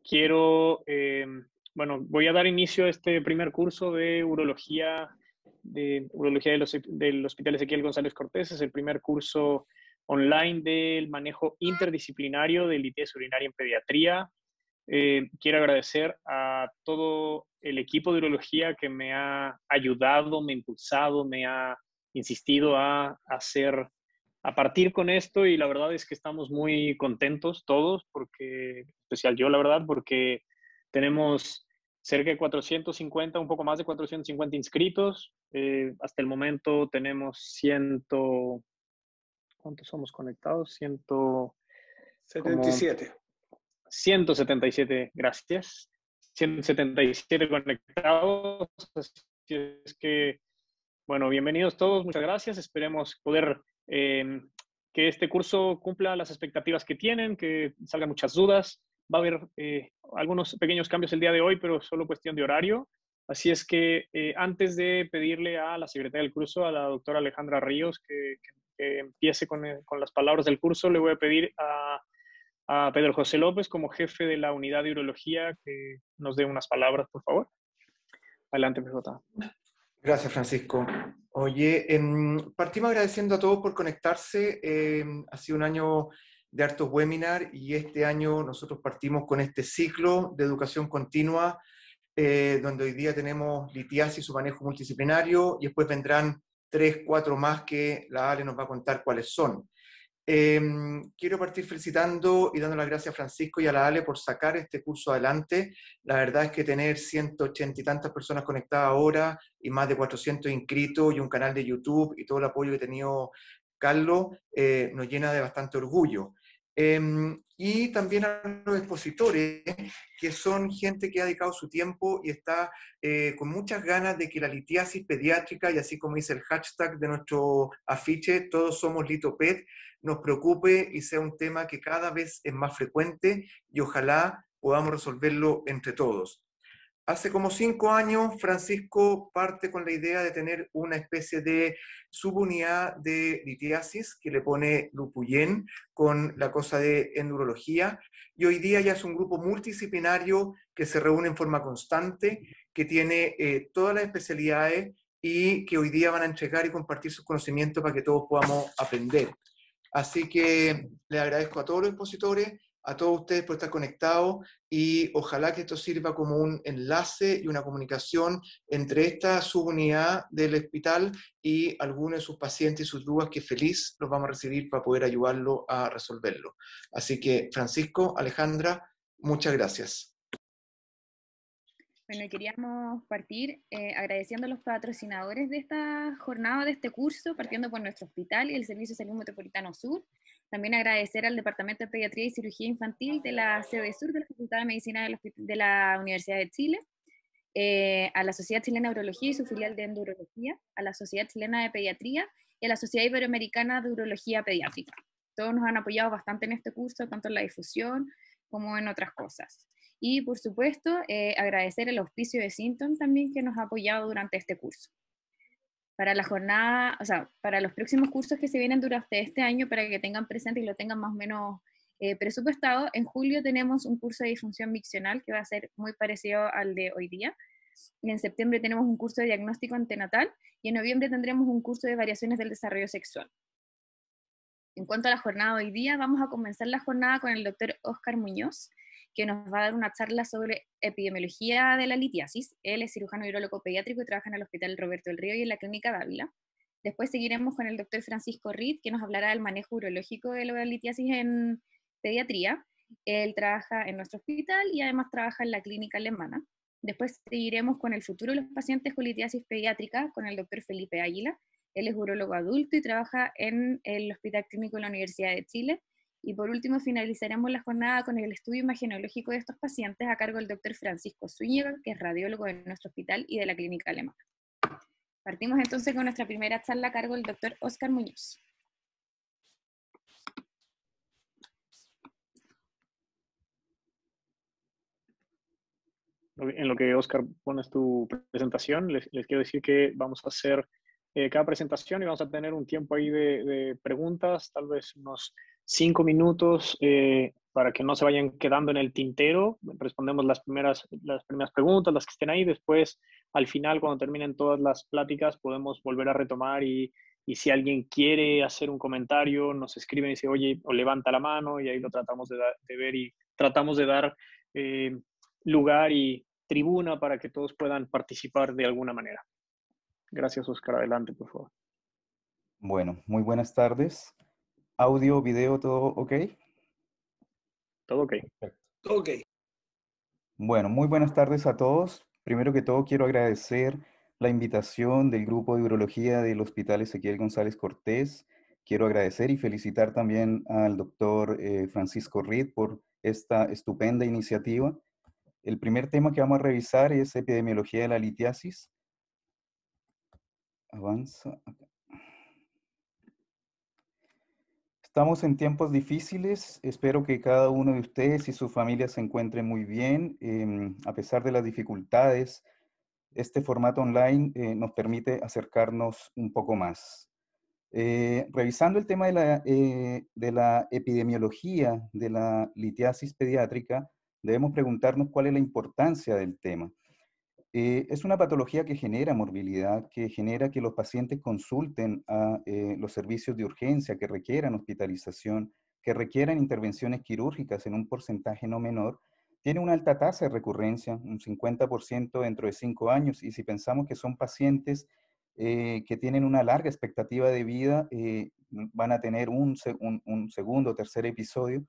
quiero, bueno, voy a dar inicio a este primer curso de urología, del Hospital Ezequiel González Cortés. Es el primer curso online del manejo interdisciplinario de litiasis urinaria en pediatría. Quiero agradecer a todo el equipo de urología que me ha ayudado, me ha impulsado, me ha insistido a partir con esto, y la verdad es que estamos muy contentos todos, porque, especial yo, la verdad, porque tenemos cerca de 450, un poco más de 450 inscritos. Hasta el momento tenemos ¿cuántos somos conectados? 77. 177, gracias. 177 conectados. Así es que, bueno, bienvenidos todos, muchas gracias. Esperemos poder que este curso cumpla las expectativas que tienen, que salgan muchas dudas. Va a haber algunos pequeños cambios el día de hoy, pero solo cuestión de horario. Así es que antes de pedirle a la secretaria del curso, a la doctora Alejandra Ríos, que empiece con las palabras del curso, le voy a pedir a Pedro José López, como jefe de la unidad de urología, que nos dé unas palabras, por favor. Adelante, PJ. Gracias, Francisco. Oye, partimos agradeciendo a todos por conectarse. Ha sido un año de hartos webinars y este año nosotros partimos con este ciclo de educación continua, donde hoy día tenemos litiasis, su manejo multidisciplinario, y después vendrán 3, 4 más que la Ale nos va a contar cuáles son. Quiero partir felicitando y dando las gracias a Francisco y a la Ale por sacar este curso adelante. La verdad es que tener 180 y tantas personas conectadas ahora y más de 400 inscritos y un canal de YouTube y todo el apoyo que ha tenido Carlos nos llena de bastante orgullo. Y también a los expositores, que son gente que ha dedicado su tiempo y está con muchas ganas de que la litiasis pediátrica, y así como dice el hashtag de nuestro afiche, todos somos LitoPed, nos preocupe y sea un tema que cada vez es más frecuente y ojalá podamos resolverlo entre todos. Hace como 5 años, Francisco parte con la idea de tener una especie de subunidad de litiasis que le pone Lupuyén con la cosa de endurología, y hoy día ya es un grupo multidisciplinario que se reúne en forma constante, que tiene todas las especialidades y que hoy día van a entregar y compartir sus conocimientos para que todos podamos aprender. Así que les agradezco a todos los expositores, a todos ustedes por estar conectados, y ojalá que esto sirva como un enlace y una comunicación entre esta subunidad del hospital y algunos de sus pacientes y sus dudas, que feliz los vamos a recibir para poder ayudarlo a resolverlo. Así que, Francisco, Alejandra, muchas gracias. Bueno, queríamos partir agradeciendo a los patrocinadores de esta jornada, de este curso, partiendo por nuestro hospital y el Servicio de Salud Metropolitano Sur. También agradecer al Departamento de Pediatría y Cirugía Infantil de la sede sur de la Facultad de Medicina de la Universidad de Chile, a la Sociedad Chilena de Urología y su filial de Endurología, a la Sociedad Chilena de Pediatría y a la Sociedad Iberoamericana de Urología Pediátrica. Todos nos han apoyado bastante en este curso, tanto en la difusión como en otras cosas. Y, por supuesto, agradecer el auspicio de Sinton también, que nos ha apoyado durante este curso. Para la jornada, o sea, para los próximos cursos que se vienen durante este año, para que tengan presente y lo tengan más o menos presupuestado, en julio tenemos un curso de disfunción miccional que va a ser muy parecido al de hoy día. Y en septiembre tenemos un curso de diagnóstico antenatal, y en noviembre tendremos un curso de variaciones del desarrollo sexual. En cuanto a la jornada de hoy día, vamos a comenzar la jornada con el doctor Óscar Muñoz, que nos va a dar una charla sobre epidemiología de la litiasis. Él es cirujano y urólogo pediátrico y trabaja en el Hospital Roberto del Río y en la Clínica Dávila. Después seguiremos con el doctor Francisco Reed, que nos hablará del manejo urológico de la litiasis en pediatría. Él trabaja en nuestro hospital y además trabaja en la clínica alemana. Después seguiremos con el futuro de los pacientes con litiasis pediátrica con el doctor Felipe Águila. Él es urólogo adulto y trabaja en el Hospital Clínico de la Universidad de Chile. Y por último, finalizaremos la jornada con el estudio imagenológico de estos pacientes a cargo del doctor Francisco Zúñiga, que es radiólogo de nuestro hospital y de la clínica alemana. Partimos entonces con nuestra primera charla a cargo del doctor Óscar Muñoz. En lo que, Óscar, pones tu presentación, les quiero decir que vamos a hacer cada presentación y vamos a tener un tiempo ahí de preguntas, tal vez unos 5 minutos para que no se vayan quedando en el tintero. Respondemos las primeras preguntas, las que estén ahí. Después, al final, cuando terminen todas las pláticas, podemos volver a retomar y si alguien quiere hacer un comentario, nos escribe y dice, oye, o levanta la mano y ahí lo tratamos de ver y tratamos de dar lugar y tribuna para que todos puedan participar de alguna manera. Gracias, Oscar. Adelante, por favor. Bueno, muy buenas tardes. Audio, video, ¿todo ok? Todo ok. Perfecto. Todo ok. Bueno, muy buenas tardes a todos. Primero que todo, quiero agradecer la invitación del Grupo de Urología del Hospital Ezequiel González Cortés. Quiero agradecer y felicitar también al doctor Francisco Reed por esta estupenda iniciativa. El primer tema que vamos a revisar es epidemiología de la litiasis. Avanza. Estamos en tiempos difíciles. Espero que cada uno de ustedes y su familia se encuentren muy bien. A pesar de las dificultades, este formato online nos permite acercarnos un poco más. Revisando el tema de la epidemiología de la litiasis pediátrica, debemos preguntarnos cuál es la importancia del tema. Es una patología que genera morbilidad, que genera que los pacientes consulten a los servicios de urgencia, que requieran hospitalización, que requieran intervenciones quirúrgicas en un porcentaje no menor. Tiene una alta tasa de recurrencia, un 50% dentro de 5 años, y si pensamos que son pacientes que tienen una larga expectativa de vida, van a tener un segundo o tercer episodio.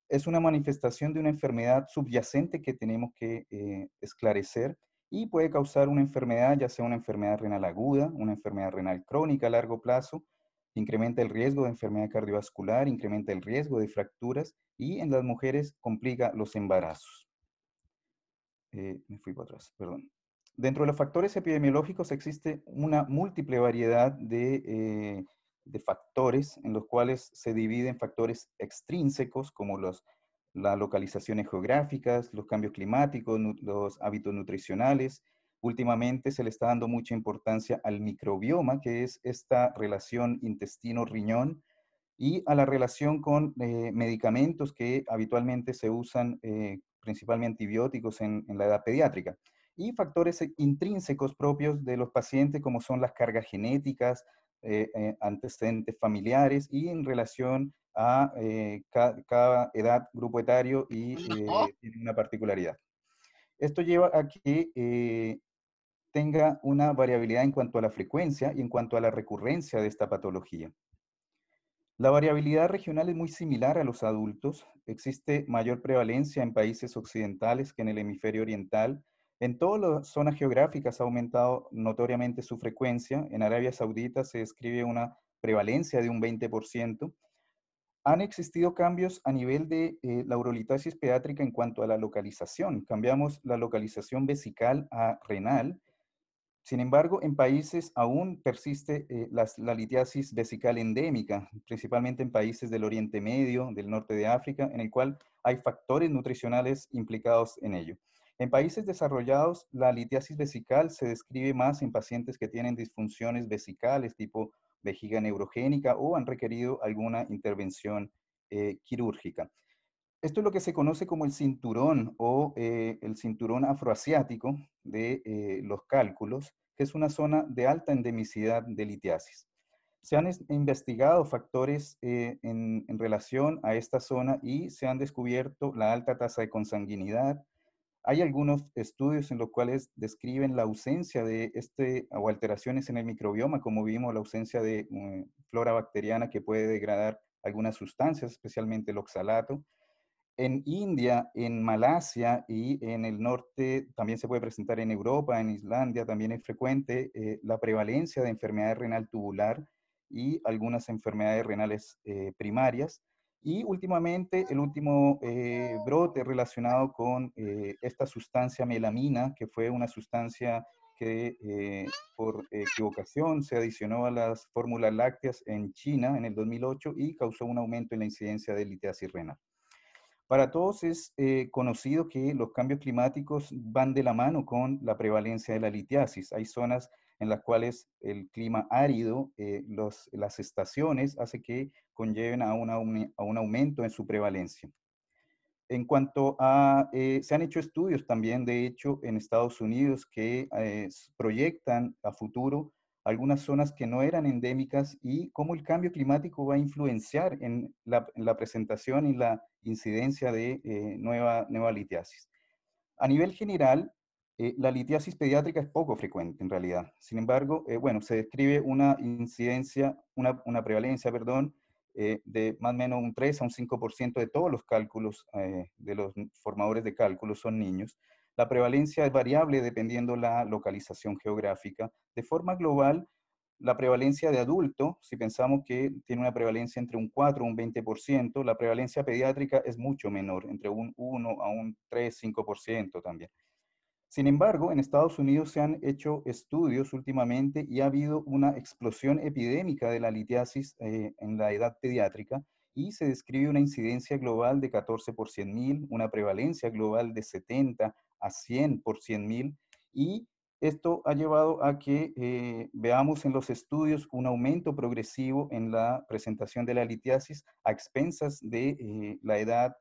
Es una manifestación de una enfermedad subyacente que tenemos que esclarecer y puede causar una enfermedad, ya sea una enfermedad renal aguda, una enfermedad renal crónica a largo plazo, incrementa el riesgo de enfermedad cardiovascular, incrementa el riesgo de fracturas y en las mujeres complica los embarazos. Me fui para atrás, perdón. Dentro de los factores epidemiológicos existe una múltiple variedad de factores en los cuales se dividen factores extrínsecos como las localizaciones geográficas, los cambios climáticos, los hábitos nutricionales. Últimamente se le está dando mucha importancia al microbioma, que es esta relación intestino-riñón, y a la relación con medicamentos que habitualmente se usan, principalmente antibióticos en la edad pediátrica. Y factores intrínsecos propios de los pacientes, como son las cargas genéticas, antecedentes familiares y en relación a cada edad, grupo etario y tiene una particularidad. Esto lleva a que tenga una variabilidad en cuanto a la frecuencia y en cuanto a la recurrencia de esta patología. La variabilidad regional es muy similar a los adultos. Existe mayor prevalencia en países occidentales que en el hemisferio oriental. En todas las zonas geográficas ha aumentado notoriamente su frecuencia. En Arabia Saudita se describe una prevalencia de un 20%. Han existido cambios a nivel de la urolitasis pediátrica en cuanto a la localización. Cambiamos la localización vesical a renal. Sin embargo, en países aún persiste la litiasis vesical endémica, principalmente en países del Oriente Medio, del norte de África, en el cual hay factores nutricionales implicados en ello. En países desarrollados, la litiasis vesical se describe más en pacientes que tienen disfunciones vesicales tipo vejiga neurogénica o han requerido alguna intervención quirúrgica. Esto es lo que se conoce como el cinturón o el cinturón afroasiático de los cálculos, que es una zona de alta endemicidad de litiasis. Se han investigado factores en relación a esta zona y se han descubierto la alta tasa de consanguinidad. Hay algunos estudios en los cuales describen la ausencia de o alteraciones en el microbioma, como vimos, la ausencia de flora bacteriana que puede degradar algunas sustancias, especialmente el oxalato. En India, en Malasia y en el norte también se puede presentar en Europa, en Islandia también es frecuente la prevalencia de enfermedad renal tubular y algunas enfermedades renales primarias. Y últimamente el último brote relacionado con esta sustancia melamina, que fue una sustancia que por equivocación se adicionó a las fórmulas lácteas en China en el 2008 y causó un aumento en la incidencia de litiasis renal. Para todos es conocido que los cambios climáticos van de la mano con la prevalencia de la litiasis. Hay zonas en las cuales el clima árido, las estaciones, hace que conlleven a un aumento en su prevalencia. En cuanto a, se han hecho estudios también, de hecho, en Estados Unidos que proyectan a futuro algunas zonas que no eran endémicas y cómo el cambio climático va a influenciar en la presentación y la incidencia de nueva litiasis. A nivel general, la litiasis pediátrica es poco frecuente en realidad. Sin embargo, bueno, se describe una incidencia, una prevalencia, perdón, de más o menos un 3 a un 5% de todos los cálculos de los formadores de cálculos son niños. La prevalencia es variable dependiendo la localización geográfica. De forma global, la prevalencia de adulto, si pensamos que tiene una prevalencia entre un 4 y un 20%, la prevalencia pediátrica es mucho menor, entre un 1 a un 3, 5% también. Sin embargo, en Estados Unidos se han hecho estudios últimamente y ha habido una explosión epidémica de la litiasis en la edad pediátrica y se describe una incidencia global de 14 por 100.000, una prevalencia global de 70 a 100 por 100.000 y esto ha llevado a que veamos en los estudios un aumento progresivo en la presentación de la litiasis a expensas de la edad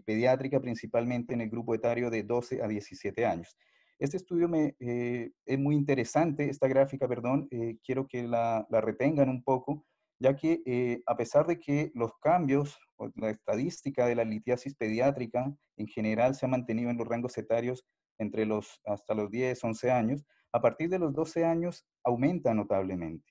pediátrica, principalmente en el grupo etario de 12 a 17 años. Este estudio es muy interesante, esta gráfica, perdón, quiero que la retengan un poco, ya que a pesar de que los cambios, o la estadística de la litiasis pediátrica en general se ha mantenido en los rangos etarios hasta los 10, 11 años, a partir de los 12 años aumenta notablemente.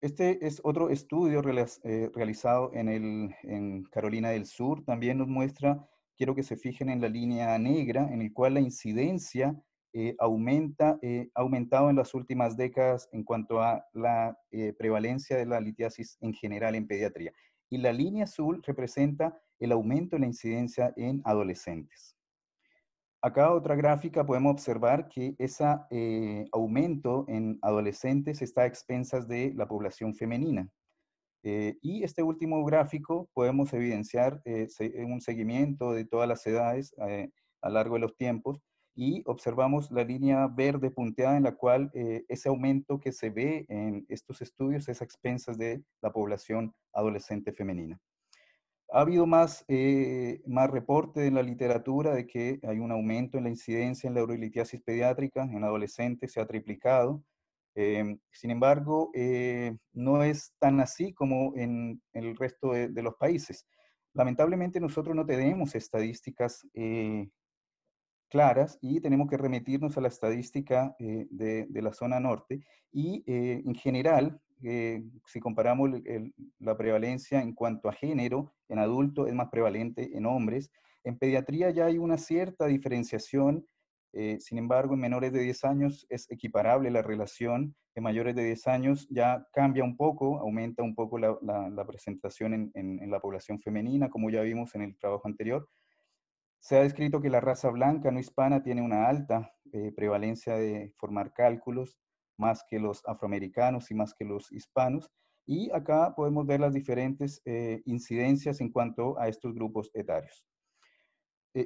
Este es otro estudio realizado en Carolina del Sur. También nos muestra, quiero que se fijen en la línea negra, en el cual la incidencia ha aumentado en las últimas décadas en cuanto a la prevalencia de la litiasis en general en pediatría. Y la línea azul representa el aumento en la incidencia en adolescentes. Acá otra gráfica podemos observar que ese aumento en adolescentes está a expensas de la población femenina. Y este último gráfico podemos evidenciar un seguimiento de todas las edades a lo largo de los tiempos y observamos la línea verde punteada en la cual ese aumento que se ve en estos estudios es a expensas de la población adolescente femenina. Ha habido más reporte en la literatura de que hay un aumento en la incidencia en la urolitiasis pediátrica en adolescentes, se ha triplicado. Sin embargo, no es tan así como en el resto de los países. Lamentablemente nosotros no tenemos estadísticas claras y tenemos que remitirnos a la estadística de la zona norte y en general, si comparamos la prevalencia en cuanto a género, en adultos es más prevalente en hombres. En pediatría ya hay una cierta diferenciación, sin embargo en menores de 10 años es equiparable la relación, en mayores de 10 años ya cambia un poco, aumenta un poco la presentación en la población femenina, como ya vimos en el trabajo anterior. Se ha descrito que la raza blanca no hispana tiene una alta prevalencia de formar cálculos, más que los afroamericanos y más que los hispanos. Y acá podemos ver las diferentes incidencias en cuanto a estos grupos etarios.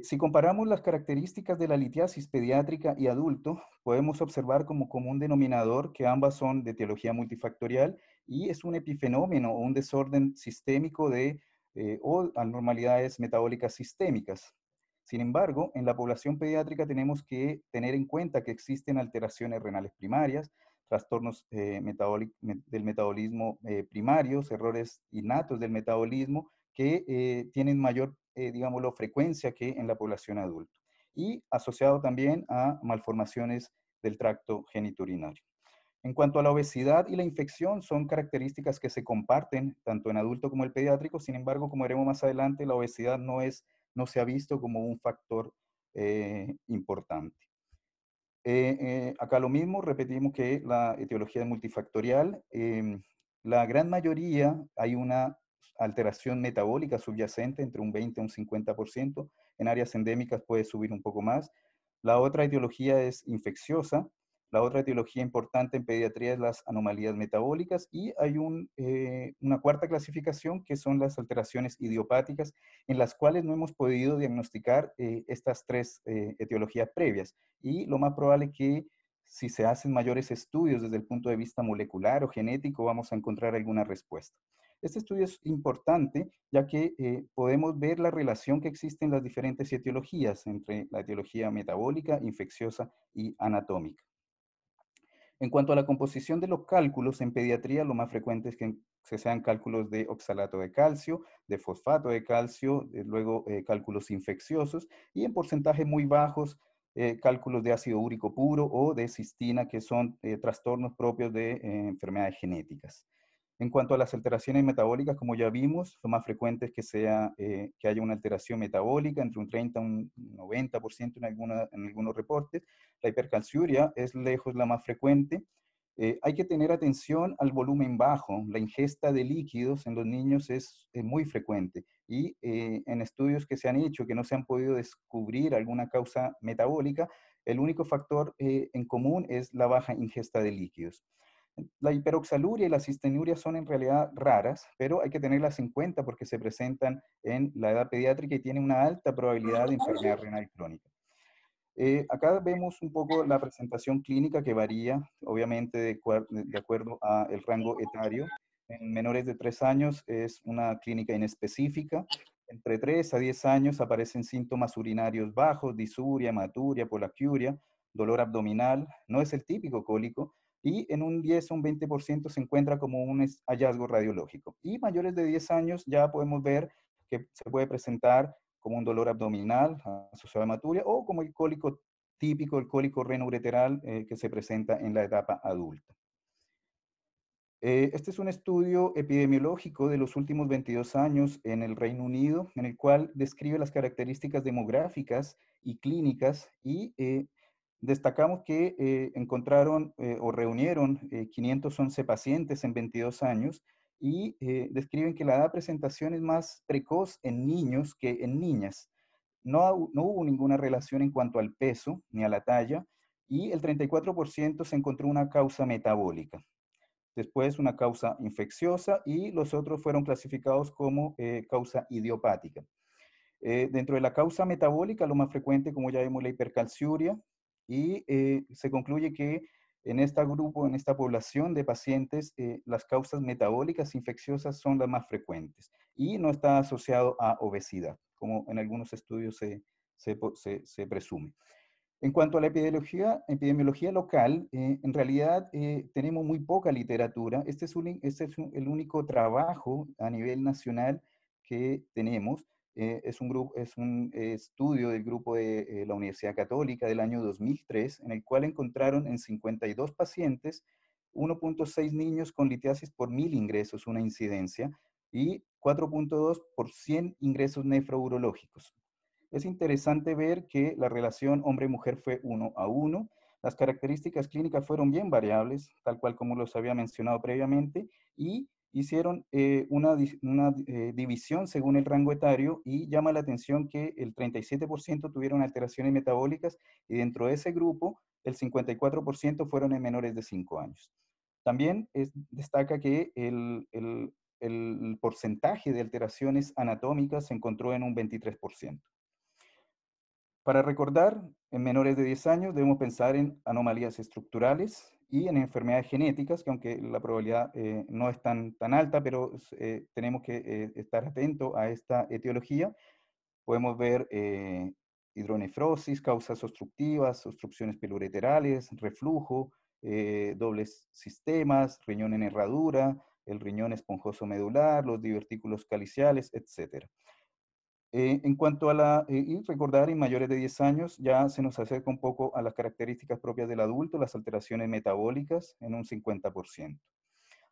Si comparamos las características de la litiasis pediátrica y adulto, podemos observar como común denominador que ambas son de etiología multifactorial y es un epifenómeno o un desorden sistémico o anormalidades metabólicas sistémicas. Sin embargo, en la población pediátrica tenemos que tener en cuenta que existen alteraciones renales primarias, trastornos del metabolismo primarios, errores innatos del metabolismo que tienen mayor, digámoslo, frecuencia que en la población adulta. Y asociado también a malformaciones del tracto genitourinario. En cuanto a la obesidad y la infección, son características que se comparten tanto en adulto como en el pediátrico. Sin embargo, como veremos más adelante, la obesidad no se ha visto como un factor importante. Acá lo mismo, repetimos que la etiología es multifactorial. La gran mayoría hay una alteración metabólica subyacente entre un 20 a un 50%. En áreas endémicas puede subir un poco más. La otra etiología es infecciosa. La otra etiología importante en pediatría es las anomalías metabólicas y hay una cuarta clasificación que son las alteraciones idiopáticas en las cuales no hemos podido diagnosticar estas tres etiologías previas y lo más probable es que si se hacen mayores estudios desde el punto de vista molecular o genético vamos a encontrar alguna respuesta. Este estudio es importante ya que podemos ver la relación que existe en las diferentes etiologías, entre la etiología metabólica, infecciosa y anatómica. En cuanto a la composición de los cálculos, en pediatría lo más frecuente es que se sean cálculos de oxalato de calcio, de fosfato de calcio, luego cálculos infecciosos y en porcentajes muy bajos cálculos de ácido úrico puro o de cistina, que son trastornos propios de enfermedades genéticas. En cuanto a las alteraciones metabólicas, como ya vimos, lo más frecuente es que haya una alteración metabólica entre un 30 y un 90% en algunos reportes. La hipercalciuria es lejos la más frecuente. Hay que tener atención al volumen bajo. La ingesta de líquidos en los niños es muy frecuente y en estudios que se han hecho que no se han podido descubrir alguna causa metabólica, el único factor en común es la baja ingesta de líquidos. La hiperoxaluria y la cistinuria son en realidad raras, pero hay que tenerlas en cuenta porque se presentan en la edad pediátrica y tienen una alta probabilidad de enfermedad renal crónica. Acá vemos un poco la presentación clínica que varía, obviamente, de acuerdo al rango etario. En menores de 3 años es una clínica inespecífica. Entre 3 a 10 años aparecen síntomas urinarios bajos, disuria, hematuria, polaquiuria, dolor abdominal. No es el típico cólico. Y en un 10 o un 20% se encuentra como un hallazgo radiológico. Y mayores de 10 años ya podemos ver que se puede presentar como un dolor abdominal asociado a hematuria o como el cólico típico, el cólico renoureteral que se presenta en la etapa adulta. Este es un estudio epidemiológico de los últimos 22 años en el Reino Unido, en el cual describe las características demográficas y clínicas y destacamos que encontraron o reunieron 511 pacientes en 22 años y describen que la edad de presentación es más precoz en niños que en niñas. No hubo ninguna relación en cuanto al peso ni a la talla y el 34% se encontró una causa metabólica. Después una causa infecciosa y los otros fueron clasificados como causa idiopática. Dentro de la causa metabólica, lo más frecuente, como ya vimos, la hipercalciuria, y se concluye que en este grupo, en esta población de pacientes, las causas metabólicas infecciosas son las más frecuentes y no está asociado a obesidad, como en algunos estudios se presume. En cuanto a la epidemiología local, en realidad tenemos muy poca literatura. Este es el único trabajo a nivel nacional que tenemos. Es un estudio del grupo de la Universidad Católica del año 2003, en el cual encontraron en 52 pacientes 1.6 niños con litiasis por 1000 ingresos, una incidencia, y 4.2 por 100 ingresos nefrourológicos. Es interesante ver que la relación hombre-mujer fue 1 a 1. Las características clínicas fueron bien variables, tal cual como los había mencionado previamente, y hicieron una división según el rango etario y llama la atención que el 37% tuvieron alteraciones metabólicas y dentro de ese grupo el 54% fueron en menores de 5 años. También destaca que el porcentaje de alteraciones anatómicas se encontró en un 23%. Para recordar, en menores de 10 años debemos pensar en anomalías estructurales y en enfermedades genéticas, que aunque la probabilidad no es tan alta, pero tenemos que estar atentos a esta etiología. Podemos ver hidronefrosis, causas obstructivas, obstrucciones piloureterales, reflujo, dobles sistemas, riñón en herradura, el riñón esponjoso medular, los divertículos caliciales, etc. En cuanto a y recordar en mayores de 10 años, ya se nos acerca un poco a las características propias del adulto, las alteraciones metabólicas en un 50%.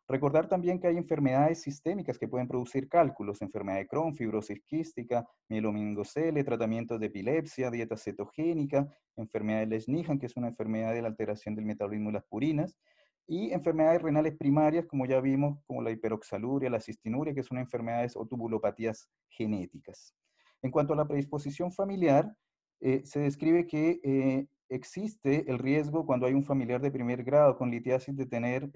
Recordar también que hay enfermedades sistémicas que pueden producir cálculos, enfermedad de Crohn, fibrosis quística, mielomingocele, tratamientos de epilepsia, dieta cetogénica, enfermedad de Lesch-Nyhan, que es una enfermedad de la alteración del metabolismo de las purinas, y enfermedades renales primarias, como ya vimos, como la hiperoxaluria, la cistinuria, que son enfermedades o tubulopatías genéticas. En cuanto a la predisposición familiar, se describe que existe el riesgo cuando hay un familiar de primer grado con litiasis de tener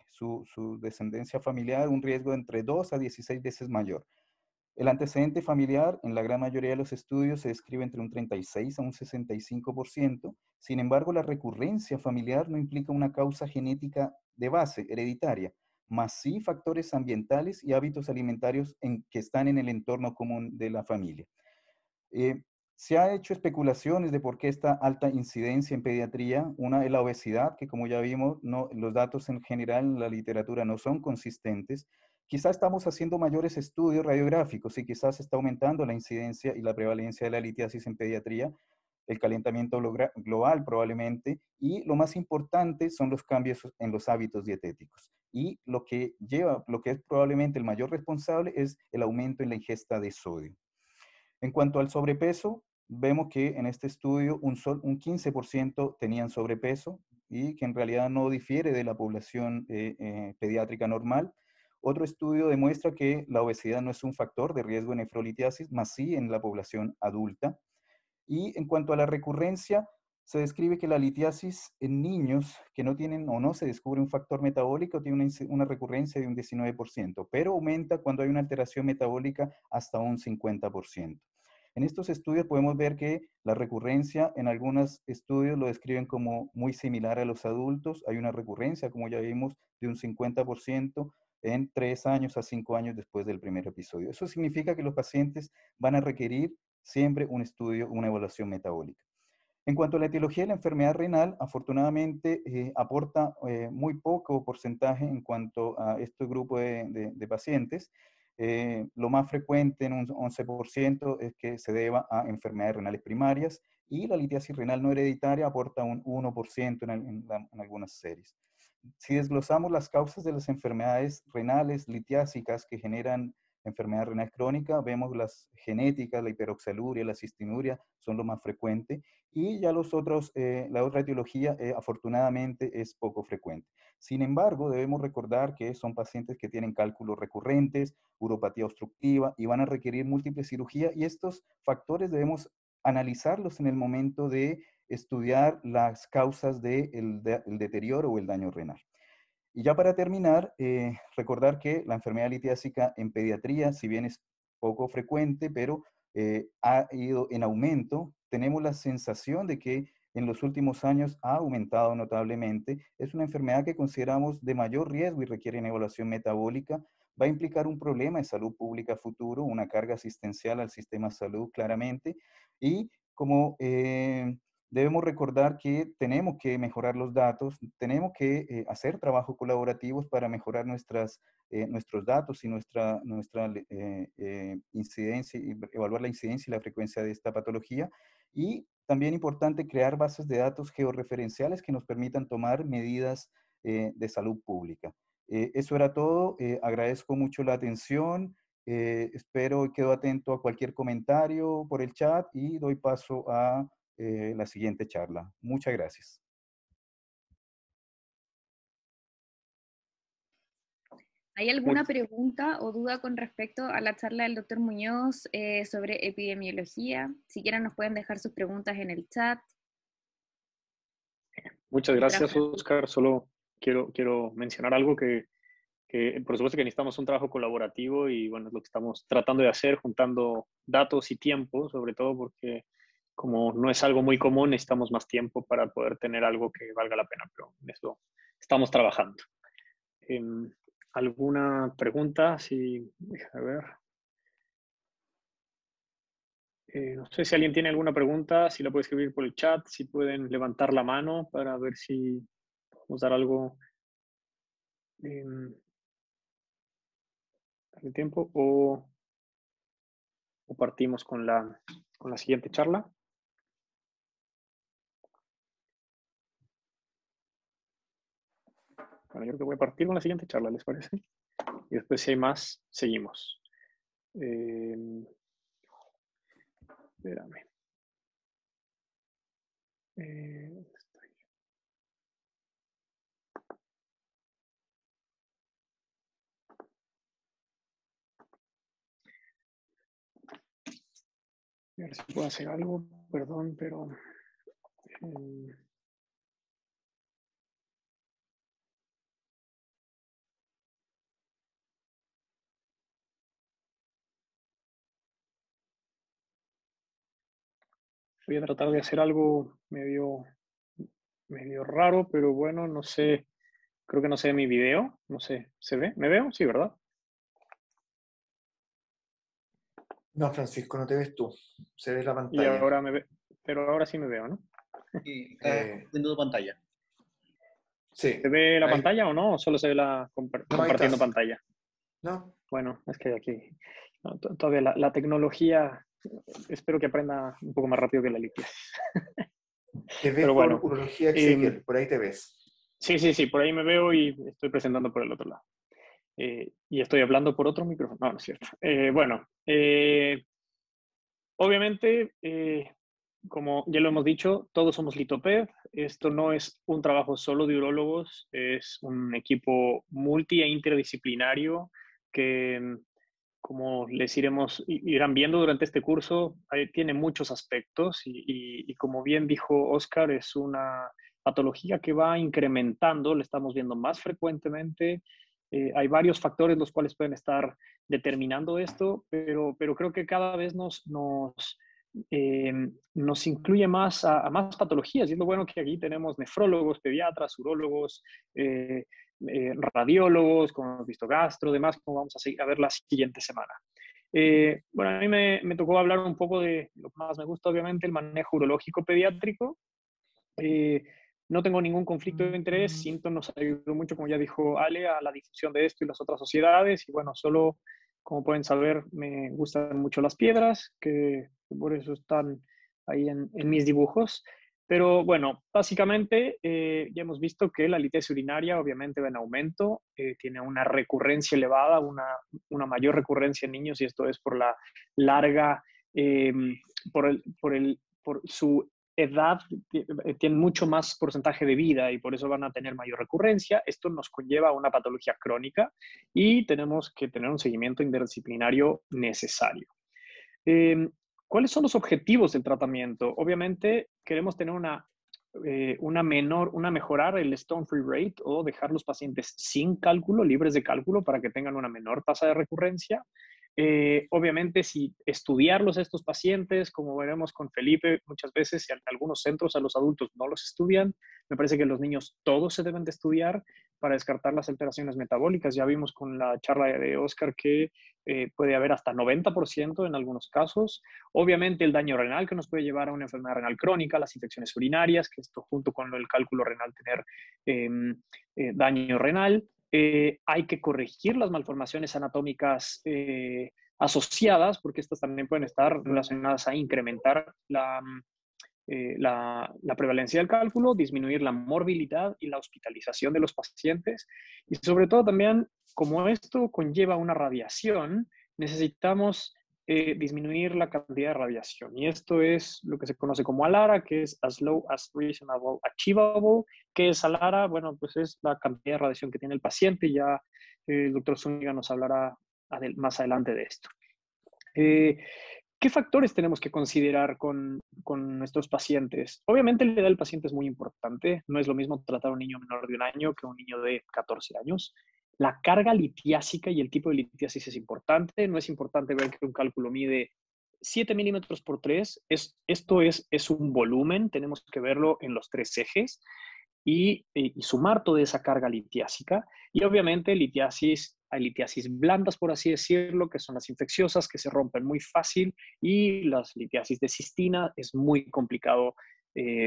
su descendencia familiar un riesgo de entre 2 a 16 veces mayor. El antecedente familiar, en la gran mayoría de los estudios, se describe entre un 36 a un 65%. Sin embargo, la recurrencia familiar no implica una causa genética de base, hereditaria. más sí factores ambientales y hábitos alimentarios que están en el entorno común de la familia. Se ha hecho especulaciones de por qué esta alta incidencia en pediatría. Una es la obesidad, que como ya vimos, los datos en general en la literatura no son consistentes. Quizás estamos haciendo mayores estudios radiográficos y quizás está aumentando la incidencia y la prevalencia de la litiasis en pediatría, el calentamiento global probablemente, y lo más importante son los cambios en los hábitos dietéticos. Y lo que es probablemente el mayor responsable es el aumento en la ingesta de sodio. En cuanto al sobrepeso, vemos que en este estudio un 15% tenían sobrepeso y que en realidad no difiere de la población pediátrica normal. Otro estudio demuestra que la obesidad no es un factor de riesgo de nefrolitiasis, más sí en la población adulta. Y en cuanto a la recurrencia, se describe que la litiasis en niños que no tienen o no se descubre un factor metabólico tiene una recurrencia de un 19%, pero aumenta cuando hay una alteración metabólica hasta un 50%. En estos estudios podemos ver que la recurrencia en algunos estudios lo describen como muy similar a los adultos. Hay una recurrencia, como ya vimos, de un 50% en 3 años a 5 años después del primer episodio. Eso significa que los pacientes van a requerir siempre un estudio, una evaluación metabólica. En cuanto a la etiología de la enfermedad renal, afortunadamente aporta muy poco porcentaje en cuanto a este grupo de pacientes. Lo más frecuente en un 11% es que se deba a enfermedades renales primarias y la litiasis renal no hereditaria aporta un 1% en algunas series. Si desglosamos las causas de las enfermedades renales litiásicas que generan enfermedad renal crónica, vemos las genéticas, la hiperoxaluria, la cistinuria son lo más frecuente y ya la otra etiología afortunadamente es poco frecuente. Sin embargo, debemos recordar que son pacientes que tienen cálculos recurrentes, uropatía obstructiva y van a requerir múltiples cirugías y estos factores debemos analizarlos en el momento de estudiar las causas del deterioro o el daño renal. Y ya para terminar, recordar que la enfermedad litiásica en pediatría, si bien es poco frecuente, pero ha ido en aumento, tenemos la sensación de que en los últimos años ha aumentado notablemente. Es una enfermedad que consideramos de mayor riesgo y requiere una evaluación metabólica. Va a implicar un problema de salud pública futuro, una carga asistencial al sistema de salud claramente. Y como debemos recordar que tenemos que mejorar los datos, tenemos que hacer trabajos colaborativos para mejorar nuestros datos y nuestra incidencia, y evaluar la incidencia y la frecuencia de esta patología. Y también importante crear bases de datos georreferenciales que nos permitan tomar medidas de salud pública. Eso era todo. Agradezco mucho la atención. Espero y quedo atento a cualquier comentario por el chat y doy paso a la siguiente charla. Muchas gracias. ¿Hay alguna pregunta o duda con respecto a la charla del doctor Muñoz sobre epidemiología? Si quieren nos pueden dejar sus preguntas en el chat. Muchas gracias, Oscar. Solo quiero mencionar algo que por supuesto que necesitamos un trabajo colaborativo y bueno, es lo que estamos tratando de hacer, juntando datos y tiempo, sobre todo porque como no es algo muy común, necesitamos más tiempo para poder tener algo que valga la pena, pero en eso estamos trabajando. ¿Alguna pregunta? Sí, déjame ver. No sé si alguien tiene alguna pregunta, si la puede escribir por el chat, si pueden levantar la mano para ver si podemos dar algo de tiempo o partimos con la siguiente charla. Bueno, yo creo que voy a partir con la siguiente charla, ¿les parece? Y después si hay más, seguimos. Espérame. A ver si puedo hacer algo, perdón, pero... voy a tratar de hacer algo medio raro, pero bueno, no sé Creo que no se ve mi video. No sé, ¿se ve? ¿Me veo? Sí, ¿verdad? No, Francisco, no te ves tú. Se ve la Y pantalla. ahora me ve, pero ahora sí me veo, ¿no? Y está viendo tu pantalla. Sí. ¿Se ve la Ahí. pantalla o no? ¿O solo se ve la No, ahí compartiendo estás. pantalla? No. Bueno, es que aquí no, todavía la tecnología, espero que aprenda un poco más rápido que la litiasis. Te ves Pero por bueno, urología em, Exequiel, por ahí te ves. sí, por ahí me veo y estoy presentando por el otro lado. Y estoy hablando por otro micrófono. No, no es cierto. Bueno, obviamente, como ya lo hemos dicho, todos somos Litoped. Esto no es un trabajo solo de urólogos, es un equipo multi e interdisciplinario que, como les irán viendo durante este curso, tiene muchos aspectos y como bien dijo Oscar, es una patología que va incrementando, le estamos viendo más frecuentemente. Hay varios factores los cuales pueden estar determinando esto, pero creo que cada vez nos incluye más a más patologías. Y es lo bueno que aquí tenemos nefrólogos, pediatras, urólogos, radiólogos, como hemos visto gastro, demás, como vamos a ver la siguiente semana. Bueno, a mí me tocó hablar un poco de lo que más me gusta, obviamente, el manejo urológico pediátrico. No tengo ningún conflicto de interés. Sinton nos ayudó mucho, como ya dijo Ale, a la difusión de esto y las otras sociedades. Y bueno, solo, como pueden saber, me gustan mucho las piedras, que por eso están ahí en mis dibujos. Pero bueno, básicamente ya hemos visto que la litiasis urinaria obviamente va en aumento, tiene una recurrencia elevada, una mayor recurrencia en niños y esto es por la larga, por su edad, tienen mucho más porcentaje de vida y por eso van a tener mayor recurrencia. Esto nos conlleva a una patología crónica y tenemos que tener un seguimiento interdisciplinario necesario. Eh, ¿Cuáles son los objetivos del tratamiento? Obviamente queremos tener una mejorar el stone-free rate o dejar los pacientes sin cálculo, libres de cálculo, para que tengan una menor tasa de recurrencia. Obviamente, si estudiarlos a estos pacientes, como veremos con Felipe, muchas veces en algunos centros a los adultos no los estudian. Me parece que los niños todos se deben de estudiar para descartar las alteraciones metabólicas. Ya vimos con la charla de Oscar que puede haber hasta 90% en algunos casos. Obviamente el daño renal que nos puede llevar a una enfermedad renal crónica, las infecciones urinarias, que esto junto con el cálculo renal tener daño renal. Hay que corregir las malformaciones anatómicas asociadas, porque estas también pueden estar relacionadas a incrementar la prevalencia del cálculo, disminuir la morbilidad y la hospitalización de los pacientes. Y sobre todo también, como esto conlleva una radiación, necesitamos disminuir la cantidad de radiación. Y esto es lo que se conoce como ALARA, que es As Low as Reasonable Achievable. ¿Qué es ALARA? Bueno, pues es la cantidad de radiación que tiene el paciente. Ya el doctor Zúñiga nos hablará más adelante de esto. ¿Qué factores tenemos que considerar con nuestros pacientes? Obviamente la edad del paciente es muy importante. No es lo mismo tratar a un niño menor de 1 año que a un niño de 14 años. La carga litiásica y el tipo de litiasis es importante. No es importante ver que un cálculo mide 7 milímetros por 3. Esto es un volumen. Tenemos que verlo en los 3 ejes y sumar toda esa carga litiásica. Y obviamente hay litiasis blandas, por así decirlo, que son las infecciosas, que se rompen muy fácil, y las litiasis de cistina es muy complicado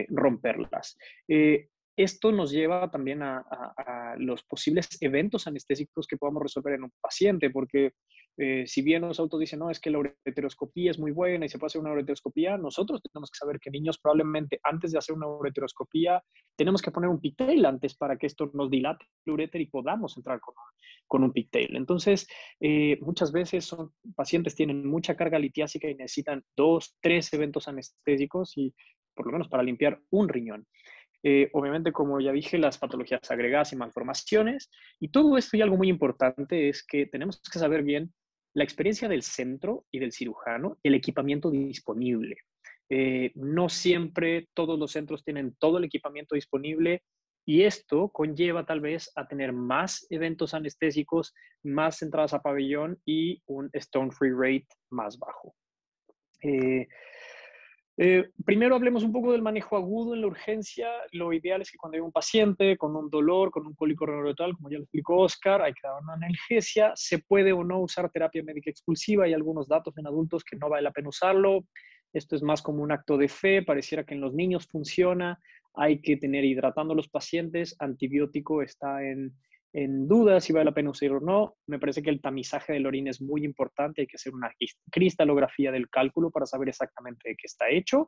romperlas. Esto nos lleva también a los posibles eventos anestésicos que podamos resolver en un paciente, porque si bien los autos dicen, no, es que la ureteroscopía es muy buena y se puede hacer una ureteroscopía, nosotros tenemos que saber que niños probablemente antes de hacer una ureteroscopía tenemos que poner un pigtail antes para que esto nos dilate el uréter y podamos entrar con un pigtail. Entonces, muchas veces pacientes tienen mucha carga litiásica y necesitan 2, 3 eventos anestésicos y por lo menos para limpiar un riñón. Obviamente, como ya dije, las patologías agregadas y malformaciones. Y todo esto y algo muy importante es que tenemos que saber bien la experiencia del centro y del cirujano y el equipamiento disponible. No siempre todos los centros tienen todo el equipamiento disponible y esto conlleva tal vez a tener más eventos anestésicos, más entradas a pabellón y un stone-free rate más bajo. Primero hablemos un poco del manejo agudo en la urgencia. Lo ideal es que cuando hay un paciente con un dolor, con un cólico renal, como ya lo explicó Oscar, hay que dar una analgesia. Se puede o no usar terapia médica expulsiva. Hay algunos datos en adultos que no vale la pena usarlo. Esto es más como un acto de fe. Pareciera que en los niños funciona. Hay que tener hidratando a los pacientes. Antibiótico está en duda si vale la pena usar o no. Me parece que el tamizaje de la orina es muy importante. Hay que hacer una cristalografía del cálculo para saber exactamente de qué está hecho.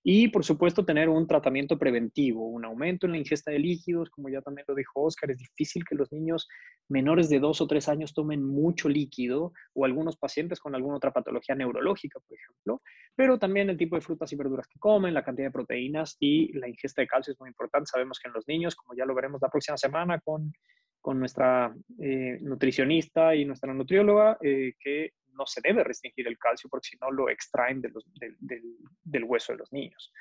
Y, por supuesto, tener un tratamiento preventivo, un aumento en la ingesta de líquidos. Como ya también lo dijo Oscar, es difícil que los niños menores de 2 o 3 años tomen mucho líquido, o algunos pacientes con alguna otra patología neurológica, por ejemplo. Pero también el tipo de frutas y verduras que comen, la cantidad de proteínas y la ingesta de calcio es muy importante. Sabemos que en los niños, como ya lo veremos la próxima semana con nuestra nutricionista y nuestra nutrióloga, que no se debe restringir el calcio porque si no lo extraen del hueso de los niños.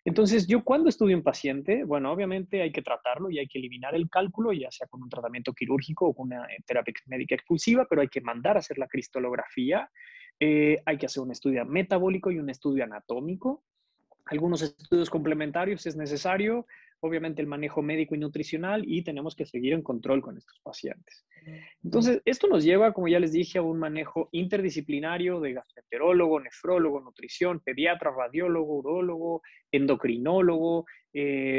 Entonces, yo cuando estudio un paciente, bueno, obviamente hay que tratarlo y hay que eliminar el cálculo, ya sea con un tratamiento quirúrgico o con una terapia médica expulsiva, pero hay que mandar a hacer la cristalografía, hay que hacer un estudio metabólico y un estudio anatómico. Algunos estudios complementarios es necesario, obviamente el manejo médico y nutricional, y tenemos que seguir en control con estos pacientes. Entonces, esto nos lleva, como ya les dije, a un manejo interdisciplinario de gastroenterólogo, nefrólogo, nutrición, pediatra, radiólogo, urólogo, endocrinólogo.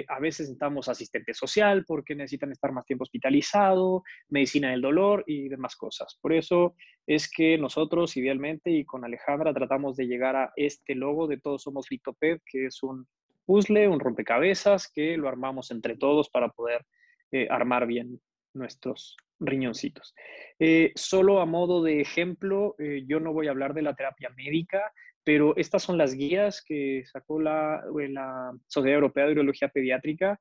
A veces necesitamos asistente social porque necesitan estar más tiempo hospitalizado, medicina del dolor y demás cosas. Por eso es que nosotros, idealmente, y con Alejandra, tratamos de llegar a este logo de Todos Somos Litoped, que es un puzzle, un rompecabezas, que lo armamos entre todos para poder armar bien nuestros riñoncitos. Solo a modo de ejemplo, yo no voy a hablar de la terapia médica, pero estas son las guías que sacó la Sociedad Europea de Urología Pediátrica.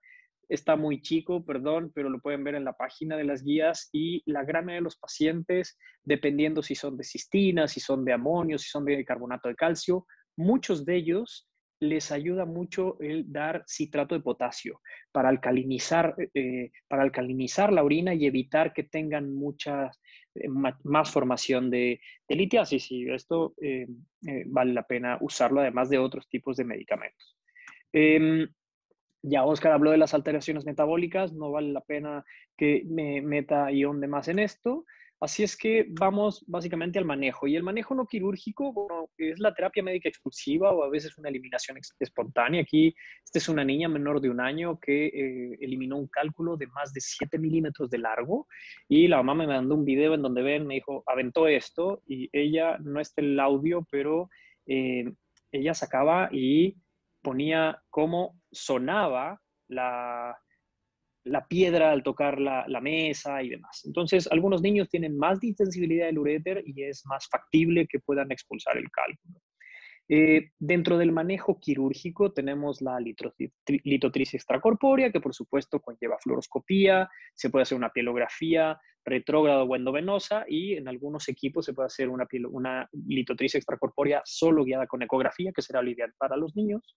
Está muy chico, perdón, pero lo pueden ver en la página de las guías, y la gran mayoría de los pacientes, dependiendo si son de cistina, si son de amonio, si son de carbonato de calcio, muchos de ellos les ayuda mucho el dar citrato de potasio para alcalinizar la orina y evitar que tengan más formación de litiasis. Y esto vale la pena usarlo, además de otros tipos de medicamentos. Ya Oscar habló de las alteraciones metabólicas, no vale la pena que me meta y ahonde más en esto. Así es que vamos básicamente al manejo. Y el manejo no quirúrgico, bueno, es la terapia médica expulsiva o a veces una eliminación espontánea. Aquí, esta es una niña menor de 1 año que eliminó un cálculo de más de 7 milímetros de largo, y la mamá me mandó un video en donde me dijo, aventó esto, y ella, no está el audio, pero ella sacaba y ponía cómo sonaba la piedra al tocar la mesa y demás. Entonces, algunos niños tienen más distensibilidad del uréter y es más factible que puedan expulsar el cálculo. Dentro del manejo quirúrgico tenemos la litotricia extracorpórea, que por supuesto conlleva fluoroscopía, se puede hacer una pielografía retrógrada o endovenosa, y en algunos equipos se puede hacer una litotricia extracorpórea solo guiada con ecografía, que será lo ideal para los niños.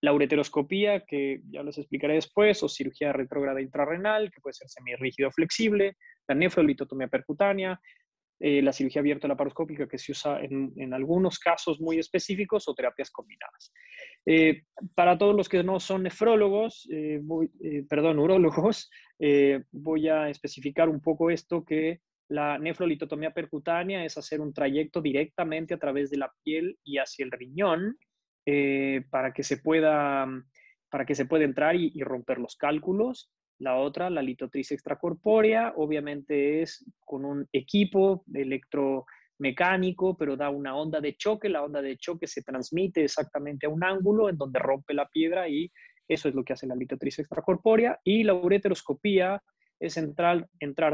La ureteroscopía, que ya les explicaré después, o cirugía retrógrada intrarrenal, que puede ser semirrígido o flexible, la nefrolitotomía percutánea, la cirugía abierta laparoscópica, que se usa en algunos casos muy específicos, o terapias combinadas. Para todos los que no son nefrólogos, urólogos, voy a especificar un poco esto, que la nefrolitotomía percutánea es hacer un trayecto directamente a través de la piel y hacia el riñón, para que se pueda entrar y romper los cálculos. La otra, la litotricia extracorpórea, obviamente es con un equipo electromecánico, pero da una onda de choque. La onda de choque se transmite exactamente a un ángulo en donde rompe la piedra, y eso es lo que hace la litotricia extracorpórea. Y la ureteroscopía es entrar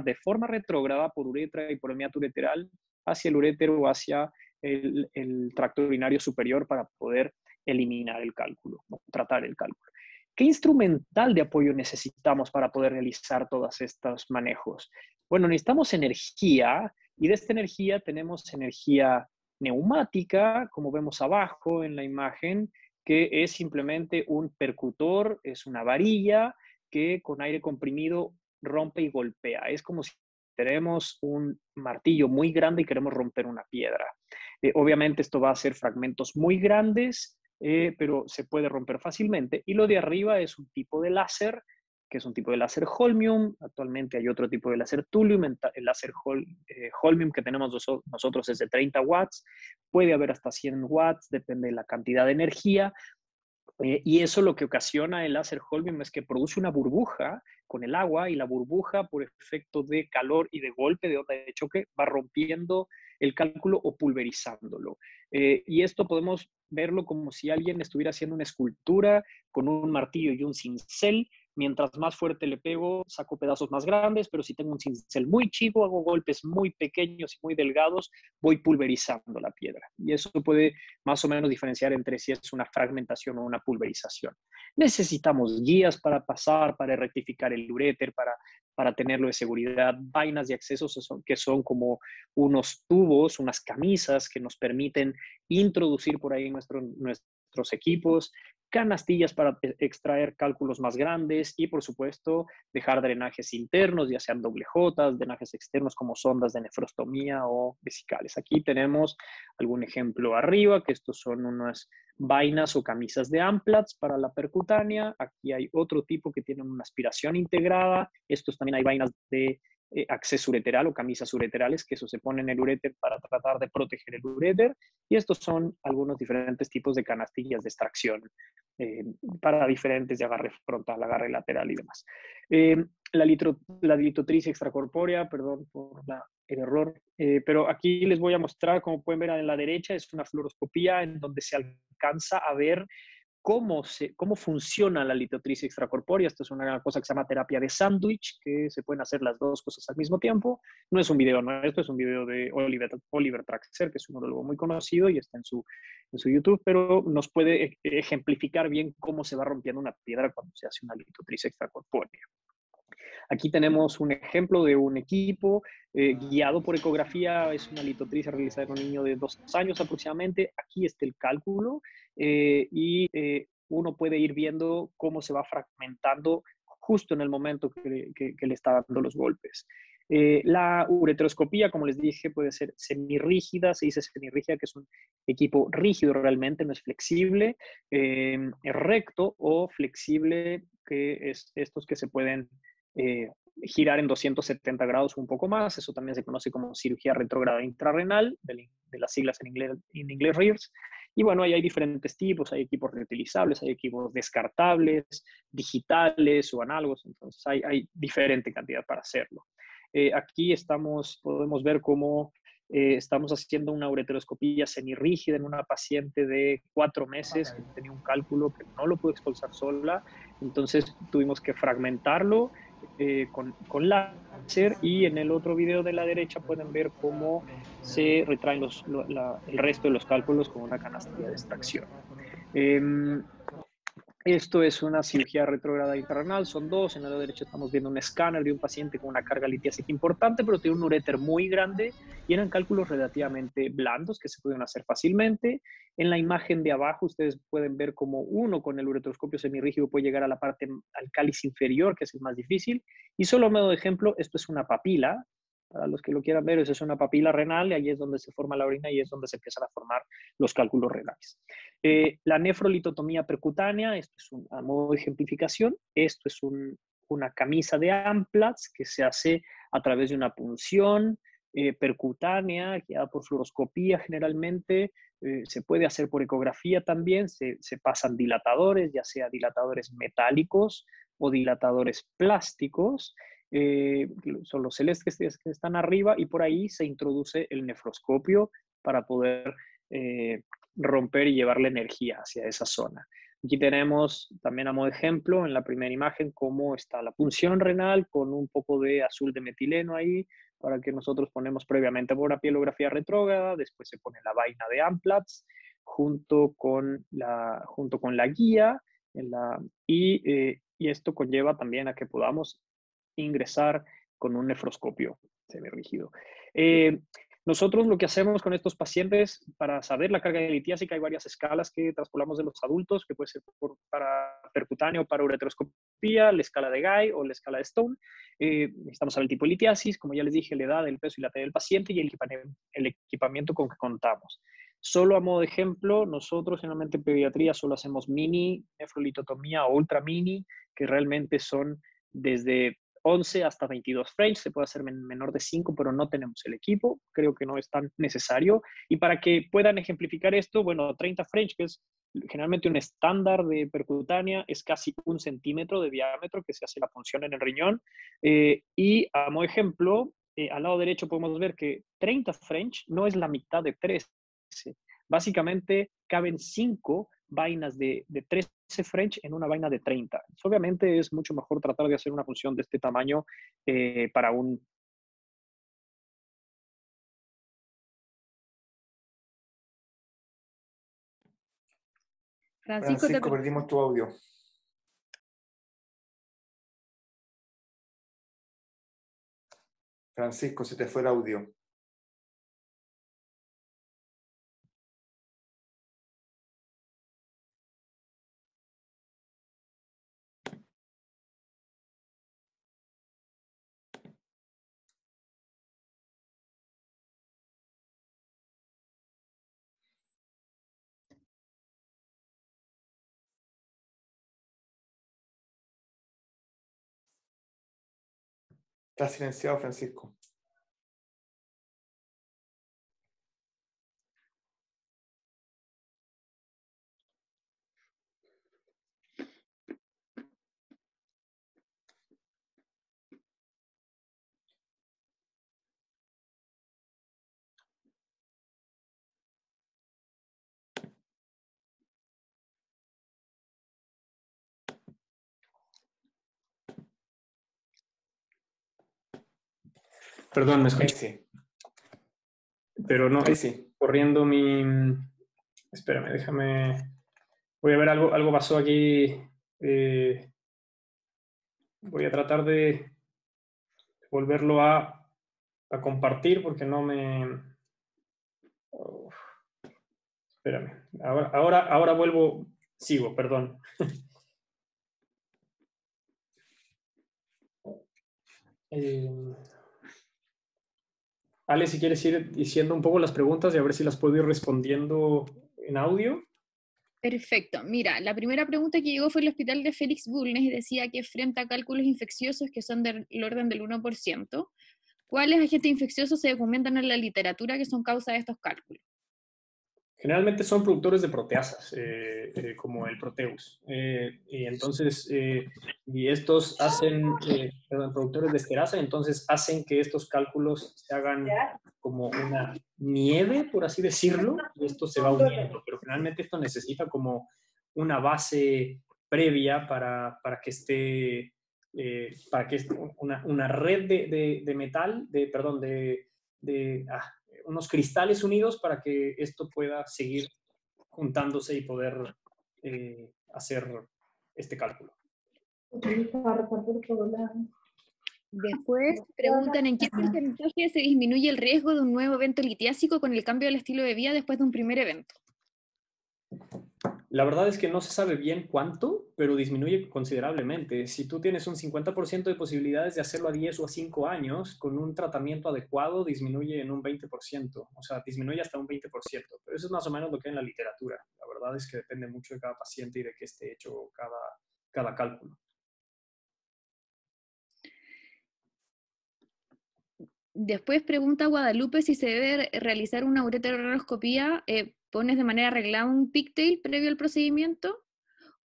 de forma retrógrada por uretra y por el meato ureteral hacia el urétero o hacia el tracto urinario superior para poder eliminar el cálculo, tratar el cálculo. ¿Qué instrumental de apoyo necesitamos para poder realizar todos estos manejos? Bueno, necesitamos energía, y de esta energía tenemos energía neumática, como vemos abajo en la imagen, que es simplemente un percutor, es una varilla que con aire comprimido rompe y golpea. Es como si tenemos un martillo muy grande y queremos romper una piedra. Obviamente esto va a ser fragmentos muy grandes, pero se puede romper fácilmente. Y lo de arriba es un tipo de láser, que es un tipo de láser holmium. Actualmente hay otro tipo de láser thulium. El láser holmium que tenemos nosotros es de 30 watts. Puede haber hasta 100 watts, depende de la cantidad de energía. Y eso lo que ocasiona el láser holmium es que produce una burbuja con el agua, y la burbuja, por efecto de calor y de golpe de onda de choque, va rompiendo el cálculo o pulverizándolo. Y esto podemos verlo como si alguien estuviera haciendo una escultura con un martillo y un cincel. Mientras más fuerte le pego, saco pedazos más grandes, pero si tengo un cincel muy chico, hago golpes muy pequeños y muy delgados, voy pulverizando la piedra. Y eso puede más o menos diferenciar entre si es una fragmentación o una pulverización. Necesitamos guías para pasar, para rectificar el uréter, para tenerlo de seguridad, vainas de accesos que son como unos tubos, unas camisas que nos permiten introducir por ahí nuestros equipos, canastillas para extraer cálculos más grandes y, por supuesto, dejar drenajes internos, ya sean doble J, drenajes externos como sondas de nefrostomía o vesicales. Aquí tenemos algún ejemplo arriba, que estos son unas vainas o camisas de Amplats para la percutánea. Aquí hay otro tipo que tienen una aspiración integrada. Estos también hay vainas de acceso ureteral o camisas ureterales, que eso se pone en el uréter para tratar de proteger el uréter. Y estos son algunos diferentes tipos de canastillas de extracción para diferentes de agarre frontal, agarre lateral y demás. La litotricia extracorpórea, perdón por el error, pero aquí les voy a mostrar, como pueden ver en la derecha, es una fluoroscopía en donde se alcanza a ver cómo funciona la litotricia extracorpórea. Esto es una cosa que se llama terapia de sándwich, que se pueden hacer las dos cosas al mismo tiempo. No es un video nuestro, es un video de Oliver Traxler, que es un urologo muy conocido y está en su YouTube, pero nos puede ejemplificar bien cómo se va rompiendo una piedra cuando se hace una litotricia extracorpórea. Aquí tenemos un ejemplo de un equipo guiado por ecografía. Es una litotricia realizada en un niño de 2 años aproximadamente. Aquí está el cálculo uno puede ir viendo cómo se va fragmentando justo en el momento que le está dando los golpes. La ureteroscopía, como les dije, puede ser semirrígida. Se dice semirrígida, que es un equipo rígido realmente, no es flexible, recto, o flexible, que es estos que se pueden girar en 270 grados o un poco más. Eso también se conoce como cirugía retrógrada intrarrenal, de las siglas en inglés RIRS. Y bueno, ahí hay diferentes tipos, hay equipos reutilizables, hay equipos descartables, digitales o análogos, entonces hay diferente cantidad para hacerlo. Aquí podemos ver cómo estamos haciendo una ureteroscopía semirrígida en una paciente de 4 meses que tenía un cálculo que no lo pudo expulsar sola, entonces tuvimos que fragmentarlo con láser, y en el otro video de la derecha pueden ver cómo se retraen el resto de los cálculos con una canastilla de extracción. Esto es una cirugía retrógrada intrarrenal, son dos. En la derecha estamos viendo un escáner de un paciente con una carga litiásica importante, pero tiene un uréter muy grande y eran cálculos relativamente blandos que se pueden hacer fácilmente. En la imagen de abajo ustedes pueden ver cómo uno con el ureteroscopio semirrígido puede llegar a la parte, al cáliz inferior, que es el más difícil. Y solo a modo de ejemplo, esto es una papila. Para los que lo quieran ver, eso es una papila renal, y ahí es donde se forma la orina y es donde se empiezan a formar los cálculos renales. La nefrolitotomía percutánea, esto es a modo de ejemplificación, esto es una camisa de Amplats que se hace a través de una punción percutánea, guiada por fluoroscopía generalmente. Se puede hacer por ecografía también, se pasan dilatadores, ya sea dilatadores metálicos o dilatadores plásticos. Son los celestes que están arriba, y por ahí se introduce el nefroscopio para poder romper y llevar la energía hacia esa zona. Aquí tenemos también a modo de ejemplo en la primera imagen cómo está la punción renal con un poco de azul de metileno ahí, para que nosotros ponemos previamente por una pielografía retrógrada. Después se pone la vaina de Amplats junto con la guía y esto conlleva también a que podamos ingresar con un nefroscopio semirrígido. Nosotros lo que hacemos con estos pacientes, para saber la carga litiásica, hay varias escalas que traspolamos de los adultos, que puede ser para percutáneo, para ureteroscopía, la escala de Guy o la escala de Stone. Necesitamos saber el tipo de litiasis, como ya les dije, la edad, el peso y la talla del paciente y el equipamiento con que contamos. Solo a modo de ejemplo, nosotros generalmente en pediatría solo hacemos mini, nefrolitotomía o ultra mini, que realmente son desde 11 hasta 22 French, se puede hacer menor de 5, pero no tenemos el equipo, creo que no es tan necesario. Y para que puedan ejemplificar esto, bueno, 30 French, que es generalmente un estándar de percutánea, es casi 1 centímetro de diámetro que se hace la punción en el riñón. Y a modo ejemplo, al lado derecho podemos ver que 30 French no es la mitad de 13. Básicamente caben 5 vainas de 13 French en una vaina de 30. Obviamente es mucho mejor tratar de hacer una función de este tamaño para un... Francisco, perdimos tu audio. Francisco, se te fue el audio. Está silenciado, Francisco. Perdón, me escuché. Sí. Pero no, Sí. corriendo mi... Espérame, déjame... Voy a ver, algo pasó aquí. Voy a tratar de volverlo a compartir porque no me... Oh, espérame. Ahora vuelvo... Sigo, perdón. Ale, si quieres ir diciendo un poco las preguntas y a ver si las puedo ir respondiendo en audio. Perfecto. Mira, la primera pregunta que llegó fue el hospital de Félix Bulnes y decía que frente a cálculos infecciosos que son del orden del 1%, ¿cuáles agentes infecciosos se documentan en la literatura que son causa de estos cálculos? Generalmente son productores de proteasas, como el Proteus. Y entonces, y estos hacen, productores de esterasa, entonces hacen que estos cálculos se hagan como una nieve, por así decirlo, y esto se va uniendo. Pero generalmente esto necesita como una base previa para que esté, una red de metal, unos cristales unidos para que esto pueda seguir juntándose y poder hacer este cálculo. Después preguntan en qué porcentaje se disminuye el riesgo de un nuevo evento litiásico con el cambio del estilo de vida después de un primer evento. La verdad es que no se sabe bien cuánto, pero disminuye considerablemente. Si tú tienes un 50% de posibilidades de hacerlo a 10 o a 5 años, con un tratamiento adecuado disminuye en un 20%, o sea, disminuye hasta un 20%. Pero eso es más o menos lo que hay en la literatura. La verdad es que depende mucho de cada paciente y de qué esté hecho cada cálculo. Después pregunta Guadalupe si se debe realizar una ureteroscopía. ¿Pones de manera arreglada un pigtail previo al procedimiento?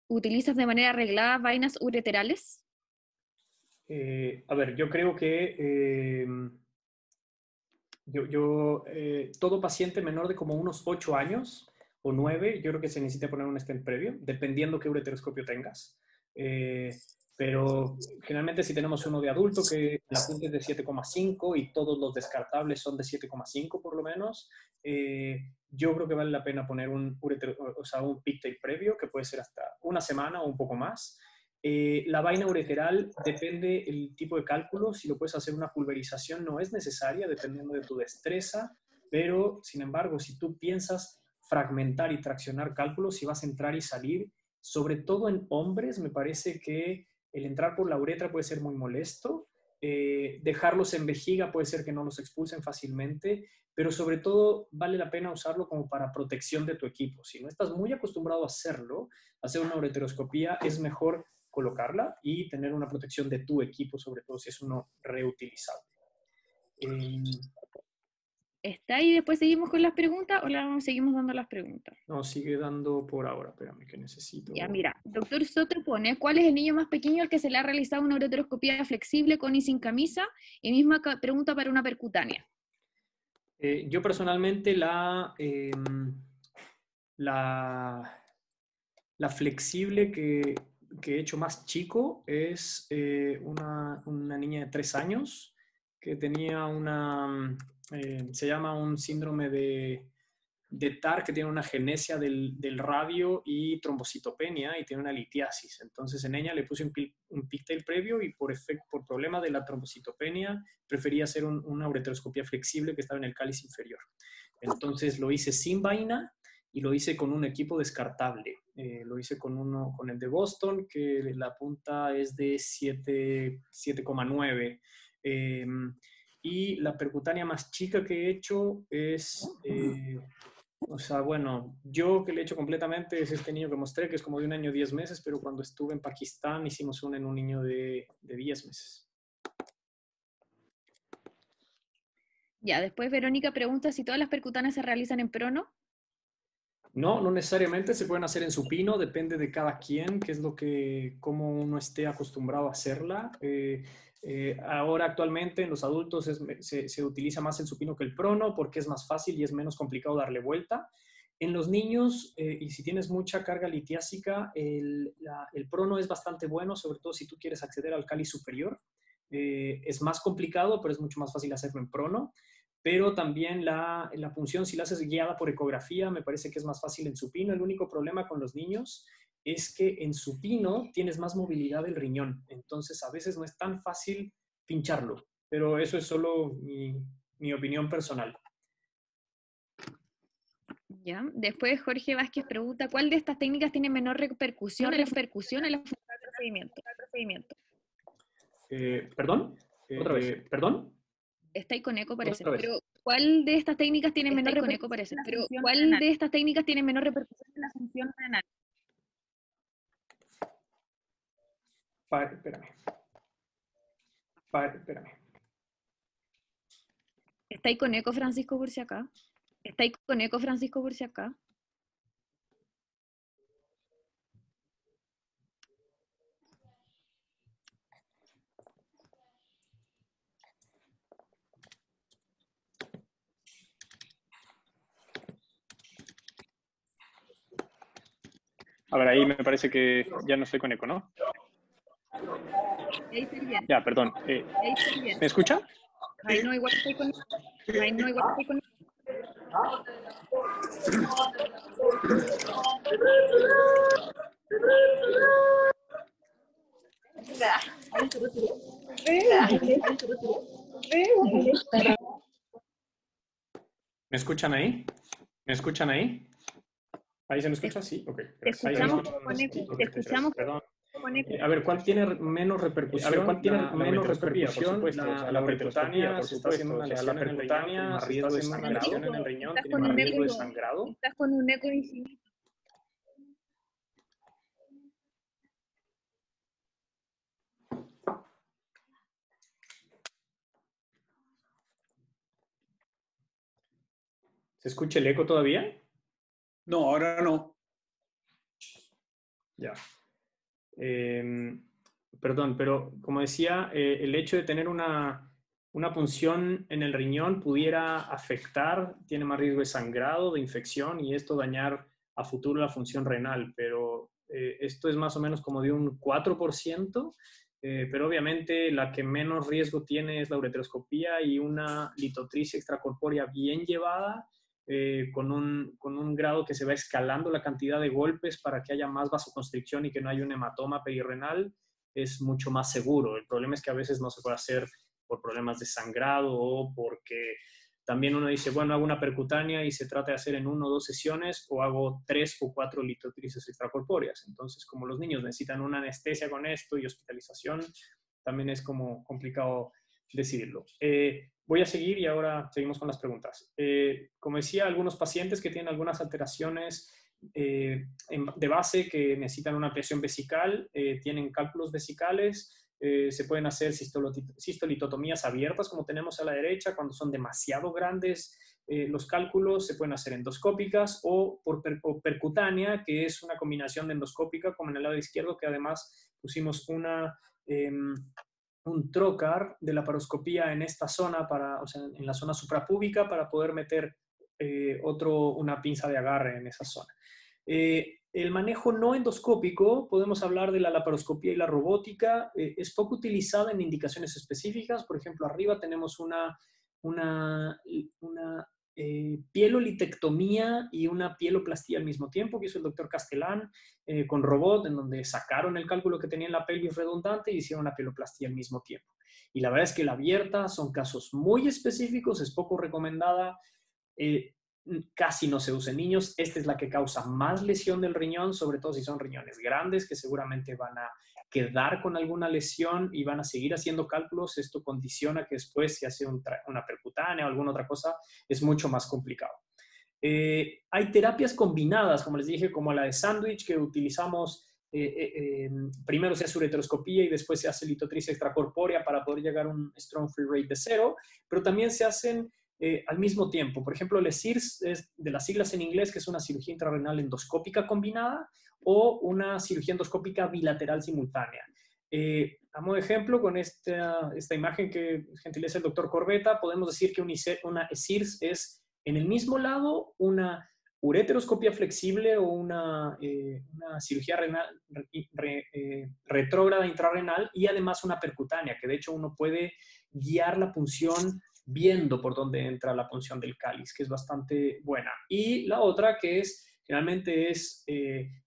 ¿Utilizas de manera arreglada vainas ureterales? A ver, yo creo que todo paciente menor de como unos 8 años o 9, yo creo que se necesita poner un stent previo, dependiendo qué ureteroscopio tengas. Pero generalmente si tenemos uno de adulto que la punta es de 7,5 y todos los descartables son de 7,5 por lo menos, yo creo que vale la pena poner un pigtail previo, que puede ser hasta una semana o un poco más. La vaina ureteral depende el tipo de cálculo. Si lo puedes hacer una pulverización no es necesaria, dependiendo de tu destreza. pero sin embargo, si tú piensas fragmentar y traccionar cálculos, si vas a entrar y salir, sobre todo en hombres, me parece que el entrar por la uretra puede ser muy molesto, dejarlos en vejiga puede ser que no los expulsen fácilmente, pero sobre todo vale la pena usarlo como para protección de tu equipo. Si no estás muy acostumbrado a hacerlo, hacer una ureteroscopía es mejor colocarla y tener una protección de tu equipo, sobre todo si es uno reutilizable. ¿Está ahí? Después seguimos con las preguntas o seguimos dando las preguntas. No, sigue dando por ahora, espérame que necesito. Ya, mira, doctor Soto pone, ¿cuál es el niño más pequeño al que se le ha realizado una ureteroscopía flexible con y sin camisa? Y misma pregunta para una percutánea. Yo personalmente la flexible que he hecho más chico es una niña de 3 años que tenía se llama un síndrome de TAR, que tiene una genesia del radio y trombocitopenia y tiene una litiasis. Entonces en ella le puse un pigtail previo y por problema de la trombocitopenia prefería hacer una ureteroscopía flexible que estaba en el cáliz inferior. Entonces lo hice sin vaina y lo hice con un equipo descartable. Lo hice con el de Boston, que la punta es de 7,9. Y la percutánea más chica que he hecho es, o sea, bueno, yo que le he hecho completamente es este niño que mostré, que es como de 1 año 10 meses, pero cuando estuve en Pakistán hicimos una en un niño de 10 meses. Ya, después Verónica pregunta si todas las percutáneas se realizan en prono. No, no necesariamente, se pueden hacer en supino, depende de cada quien, qué es cómo uno esté acostumbrado a hacerla. Ahora actualmente en los adultos se utiliza más el supino que el prono porque es más fácil y es menos complicado darle vuelta. En los niños, y si tienes mucha carga litiásica, el prono es bastante bueno, sobre todo si tú quieres acceder al cáliz superior. Es más complicado, pero es mucho más fácil hacerlo en prono. Pero también la punción, si la haces guiada por ecografía, me parece que es más fácil en supino. El único problema con los niños es que en supino tienes más movilidad del riñón. Entonces, a veces no es tan fácil pincharlo. Pero eso es solo mi opinión personal. Ya. Después Jorge Vázquez pregunta, ¿cuál de estas técnicas tiene menor repercusión en la función del procedimiento? ¿Perdón? ¿Otra vez? ¿Perdón? Está ahí con eco, parece. Pero ¿cuál de estas técnicas tiene menor repercusión en la función renal? Espérame. Está ahí con eco, Francisco, por si acá. A ver, ahí me parece que ya no estoy con eco, ¿no? Ya, perdón. ¿Me escucha? Ay, no, igual estoy con eco. ¿Me escuchan ahí? ¿Ahí se me escucha? Sí, ok. Te escuchamos con eco. Perdón. A ver, ¿cuál tiene menos repercusión? Por supuesto. La percutánea, se está haciendo una lesión en el riñón, tiene más riesgo de sangrado. Estás con un eco infinito. ¿Se escucha el eco todavía? No, ahora no. Ya. Perdón, pero como decía, el hecho de tener una punción en el riñón pudiera afectar, tiene más riesgo de sangrado, de infección y esto dañar a futuro la función renal, pero esto es más o menos como de un 4%, pero obviamente la que menos riesgo tiene es la ureteroscopía y una litotripsia extracorpórea bien llevada, con un grado que se va escalando la cantidad de golpes para que haya más vasoconstricción y que no haya un hematoma perirrenal, es mucho más seguro. El problema es que a veces no se puede hacer por problemas de sangrado o porque También uno dice, bueno, hago una percutánea y se trata de hacer en 1 o 2 sesiones, o hago 3 o 4 litotrices extracorpóreas. Entonces, como los niños necesitan una anestesia con esto y hospitalización, también es como complicado decidirlo. Voy a seguir y ahora seguimos con las preguntas. Como decía, algunos pacientes que tienen algunas alteraciones de base que necesitan una ampliación vesical, tienen cálculos vesicales, se pueden hacer cistolitotomías abiertas, como tenemos a la derecha, cuando son demasiado grandes los cálculos, se pueden hacer endoscópicas o percutánea, que es una combinación de endoscópica, como en el lado izquierdo, que además pusimos un trocar de laparoscopía en esta zona, o sea, en la zona suprapúbica, para poder meter una pinza de agarre en esa zona. El manejo no endoscópico, podemos hablar de la laparoscopía y la robótica, es poco utilizada en indicaciones específicas. Por ejemplo, arriba tenemos una pielolitectomía y una pieloplastía al mismo tiempo, que hizo el doctor Castellán con robot, en donde sacaron el cálculo que tenía en la pelvis redundante y hicieron una pieloplastía al mismo tiempo. Y la verdad es que la abierta son casos muy específicos, es poco recomendada, casi no se usa en niños. Esta es la que causa más lesión del riñón, sobre todo si son riñones grandes, que seguramente van a quedar con alguna lesión y van a seguir haciendo cálculos. Esto condiciona que después, si hace una percutánea o alguna otra cosa, es mucho más complicado. Hay terapias combinadas, como les dije, como la de sándwich, que utilizamos. Primero se hace ureteroscopía y después se hace litotricia extracorpórea para poder llegar a un strong free rate de 0, pero también se hacen al mismo tiempo. Por ejemplo, el SIRS es de las siglas en inglés, que es una cirugía intrarrenal endoscópica combinada o una cirugía endoscópica bilateral simultánea. A modo de ejemplo, con esta imagen que gentileza el doctor Corbetta, podemos decir que una SIRS es en el mismo lado una ureteroscopia flexible o una cirugía renal, retrógrada intrarrenal, y además una percutánea, que de hecho uno puede guiar la punción viendo por dónde entra la punción del cáliz, que es bastante buena. Y la otra, que generalmente es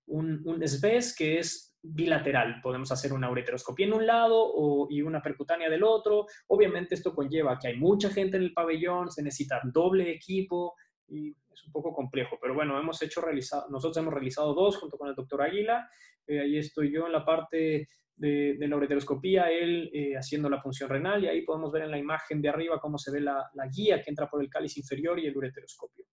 un SVES, que es bilateral. Podemos hacer una ureteroscopia en un lado y una percutánea del otro. Obviamente esto conlleva que hay mucha gente en el pabellón, se necesita doble equipo y es un poco complejo. Pero bueno, nosotros hemos realizado 2 junto con el doctor Águila. Ahí estoy yo en la parte de la ureteroscopía, él haciendo la punción renal, y ahí podemos ver en la imagen de arriba cómo se ve la guía que entra por el cáliz inferior y el ureteroscopio.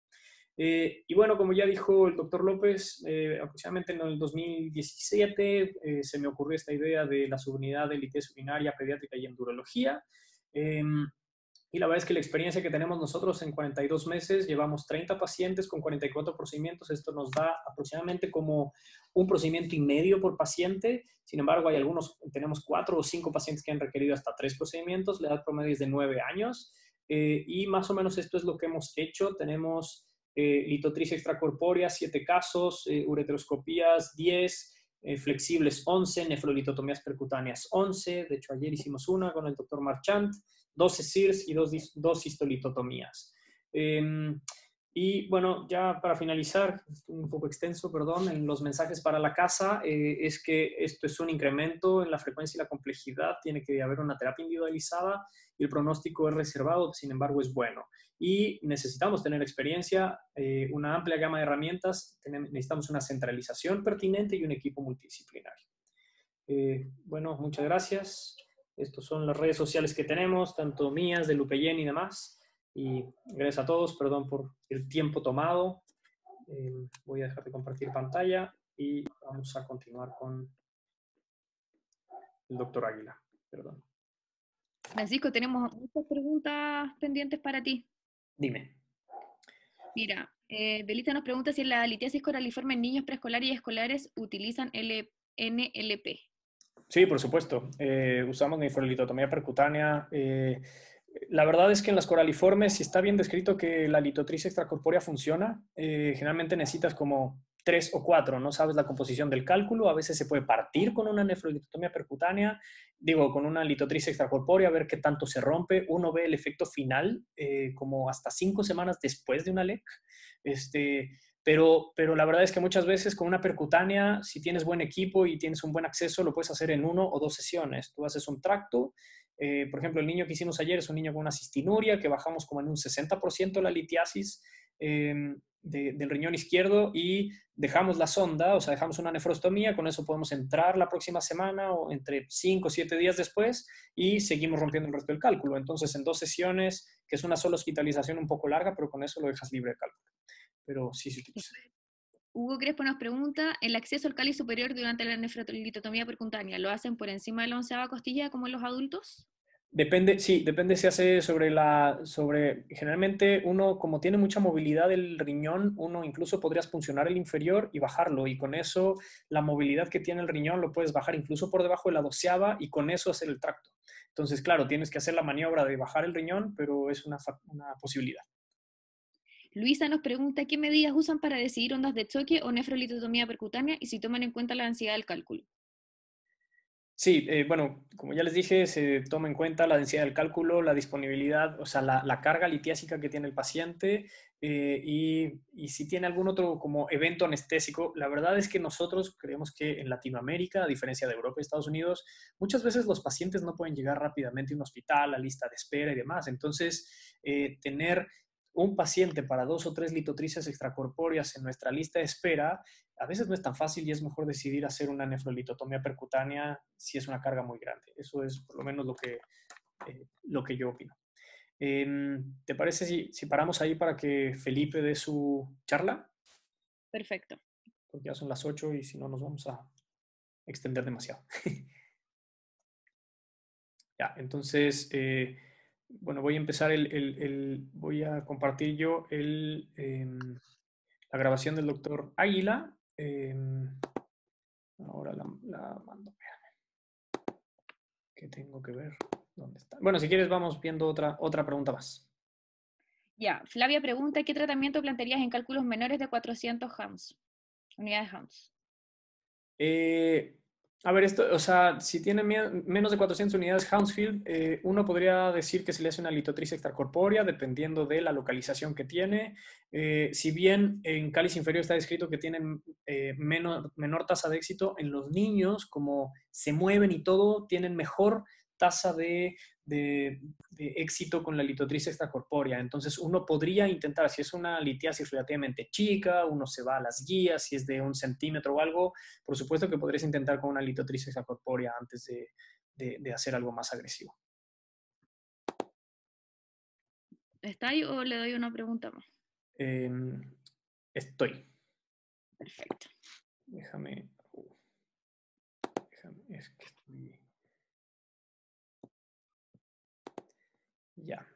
Y bueno, como ya dijo el doctor López, aproximadamente en el 2017 se me ocurrió esta idea de la subunidad de litez urinaria pediátrica y endurología. Y la verdad es que la experiencia que tenemos nosotros en 42 meses, llevamos 30 pacientes con 44 procedimientos. Esto nos da aproximadamente como un procedimiento y medio por paciente. Sin embargo, tenemos 4 o 5 pacientes que han requerido hasta 3 procedimientos. La edad promedio es de 9 años. Y más o menos esto es lo que hemos hecho. Tenemos litotricia extracorpórea, 7 casos, ureteroscopías, 10, flexibles 11, nefrolitotomías percutáneas 11. De hecho, ayer hicimos una con el doctor Marchant. 12 SIRS y 2 cistolitotomías. Y bueno, ya para finalizar, un poco extenso, perdón, en los mensajes para la casa, es que esto es un incremento en la frecuencia y la complejidad. Tiene que haber una terapia individualizada y el pronóstico es reservado, sin embargo es bueno. Y necesitamos tener experiencia, una amplia gama de herramientas, necesitamos una centralización pertinente y un equipo multidisciplinario. Bueno, muchas gracias. Estas son las redes sociales que tenemos, tanto mías, de Lupeyen y demás. Y gracias a todos, perdón por el tiempo tomado. Voy a dejar de compartir pantalla y vamos a continuar con el doctor Águila. Perdón. Francisco, tenemos muchas preguntas pendientes para ti. Dime. Mira, Belita nos pregunta si en la litiasis coraliforme en niños preescolares y escolares utilizan NLP. Sí, por supuesto. Usamos nefrolitotomía percutánea. La verdad es que en las coraliformes, si está bien descrito que la litotricia extracorpórea funciona, generalmente necesitas como 3 o 4, no sabes la composición del cálculo. A veces se puede partir con una nefrolitotomía percutánea, con una litotricia extracorpórea, a ver qué tanto se rompe. Uno ve el efecto final como hasta 5 semanas después de una LEC. Pero la verdad es que muchas veces con una percutánea, si tienes buen equipo y tienes un buen acceso, lo puedes hacer en 1 o 2 sesiones. Tú haces un tracto Por ejemplo, el niño que hicimos ayer es un niño con una cistinuria, que bajamos como en un 60% la litiasis del riñón izquierdo y dejamos la sonda, o sea, dejamos una nefrostomía, con eso podemos entrar la próxima semana o entre 5 o 7 días después y seguimos rompiendo el resto del cálculo. Entonces, en 2 sesiones, que es una sola hospitalización un poco larga, pero con eso lo dejas libre de cálculo. Pero sí se utiliza. Hugo Crespo nos pregunta, ¿el acceso al cáliz superior durante la nefrolitotomía percutánea lo hacen por encima de la 11ª costilla como en los adultos? Depende, sí, depende si hace generalmente uno, como tiene mucha movilidad del riñón, uno incluso podrías puncionar el inferior y bajarlo, y con eso la movilidad que tiene el riñón lo puedes bajar incluso por debajo de la 12ª y con eso hacer el tracto. Entonces, claro, tienes que hacer la maniobra de bajar el riñón, pero es una posibilidad. Luisa nos pregunta, ¿qué medidas usan para decidir ondas de choque o nefrolitotomía percutánea y si toman en cuenta la densidad del cálculo? Sí, bueno, como ya les dije, se toma en cuenta la densidad del cálculo, la disponibilidad, o sea, la carga litiásica que tiene el paciente y si tiene algún otro como evento anestésico. La verdad es que nosotros creemos que en Latinoamérica, a diferencia de Europa y Estados Unidos, muchas veces los pacientes no pueden llegar rápidamente a un hospital, a lista de espera y demás. Entonces, tener un paciente para 2 o 3 litotricias extracorpóreas en nuestra lista de espera a veces no es tan fácil y es mejor decidir hacer una nefrolitotomía percutánea si es una carga muy grande. Eso es por lo menos lo que yo opino. ¿Te parece si paramos ahí para que Felipe dé su charla? Perfecto. Porque ya son las 8 y si no nos vamos a extender demasiado. Ya, entonces, bueno, voy a empezar voy a compartir yo la grabación del doctor Águila. Ahora la mando. ¿Qué tengo que ver? ¿Dónde está? Bueno, si quieres vamos viendo otra pregunta más. Ya, Flavia pregunta, ¿qué tratamiento plantearías en cálculos menores de 400 Hams? Unidades Hams. A ver, esto, o sea, si tiene menos de 400 unidades Hounsfield, uno podría decir que se le hace una litotricia extracorpórea dependiendo de la localización que tiene. Si bien en cáliz inferior está descrito que tienen menor tasa de éxito, en los niños, como se mueven y todo, tienen mejor tasa de éxito con la litotricia extracorpórea. Entonces uno podría intentar, si es una litiasis relativamente chica, uno se va a las guías, si es de 1 centímetro o algo, por supuesto que podrías intentar con una litotricia extracorpórea antes de hacer algo más agresivo. ¿Está ahí o le doy una pregunta más? Estoy. Perfecto. Déjame, es que estoy... Ya.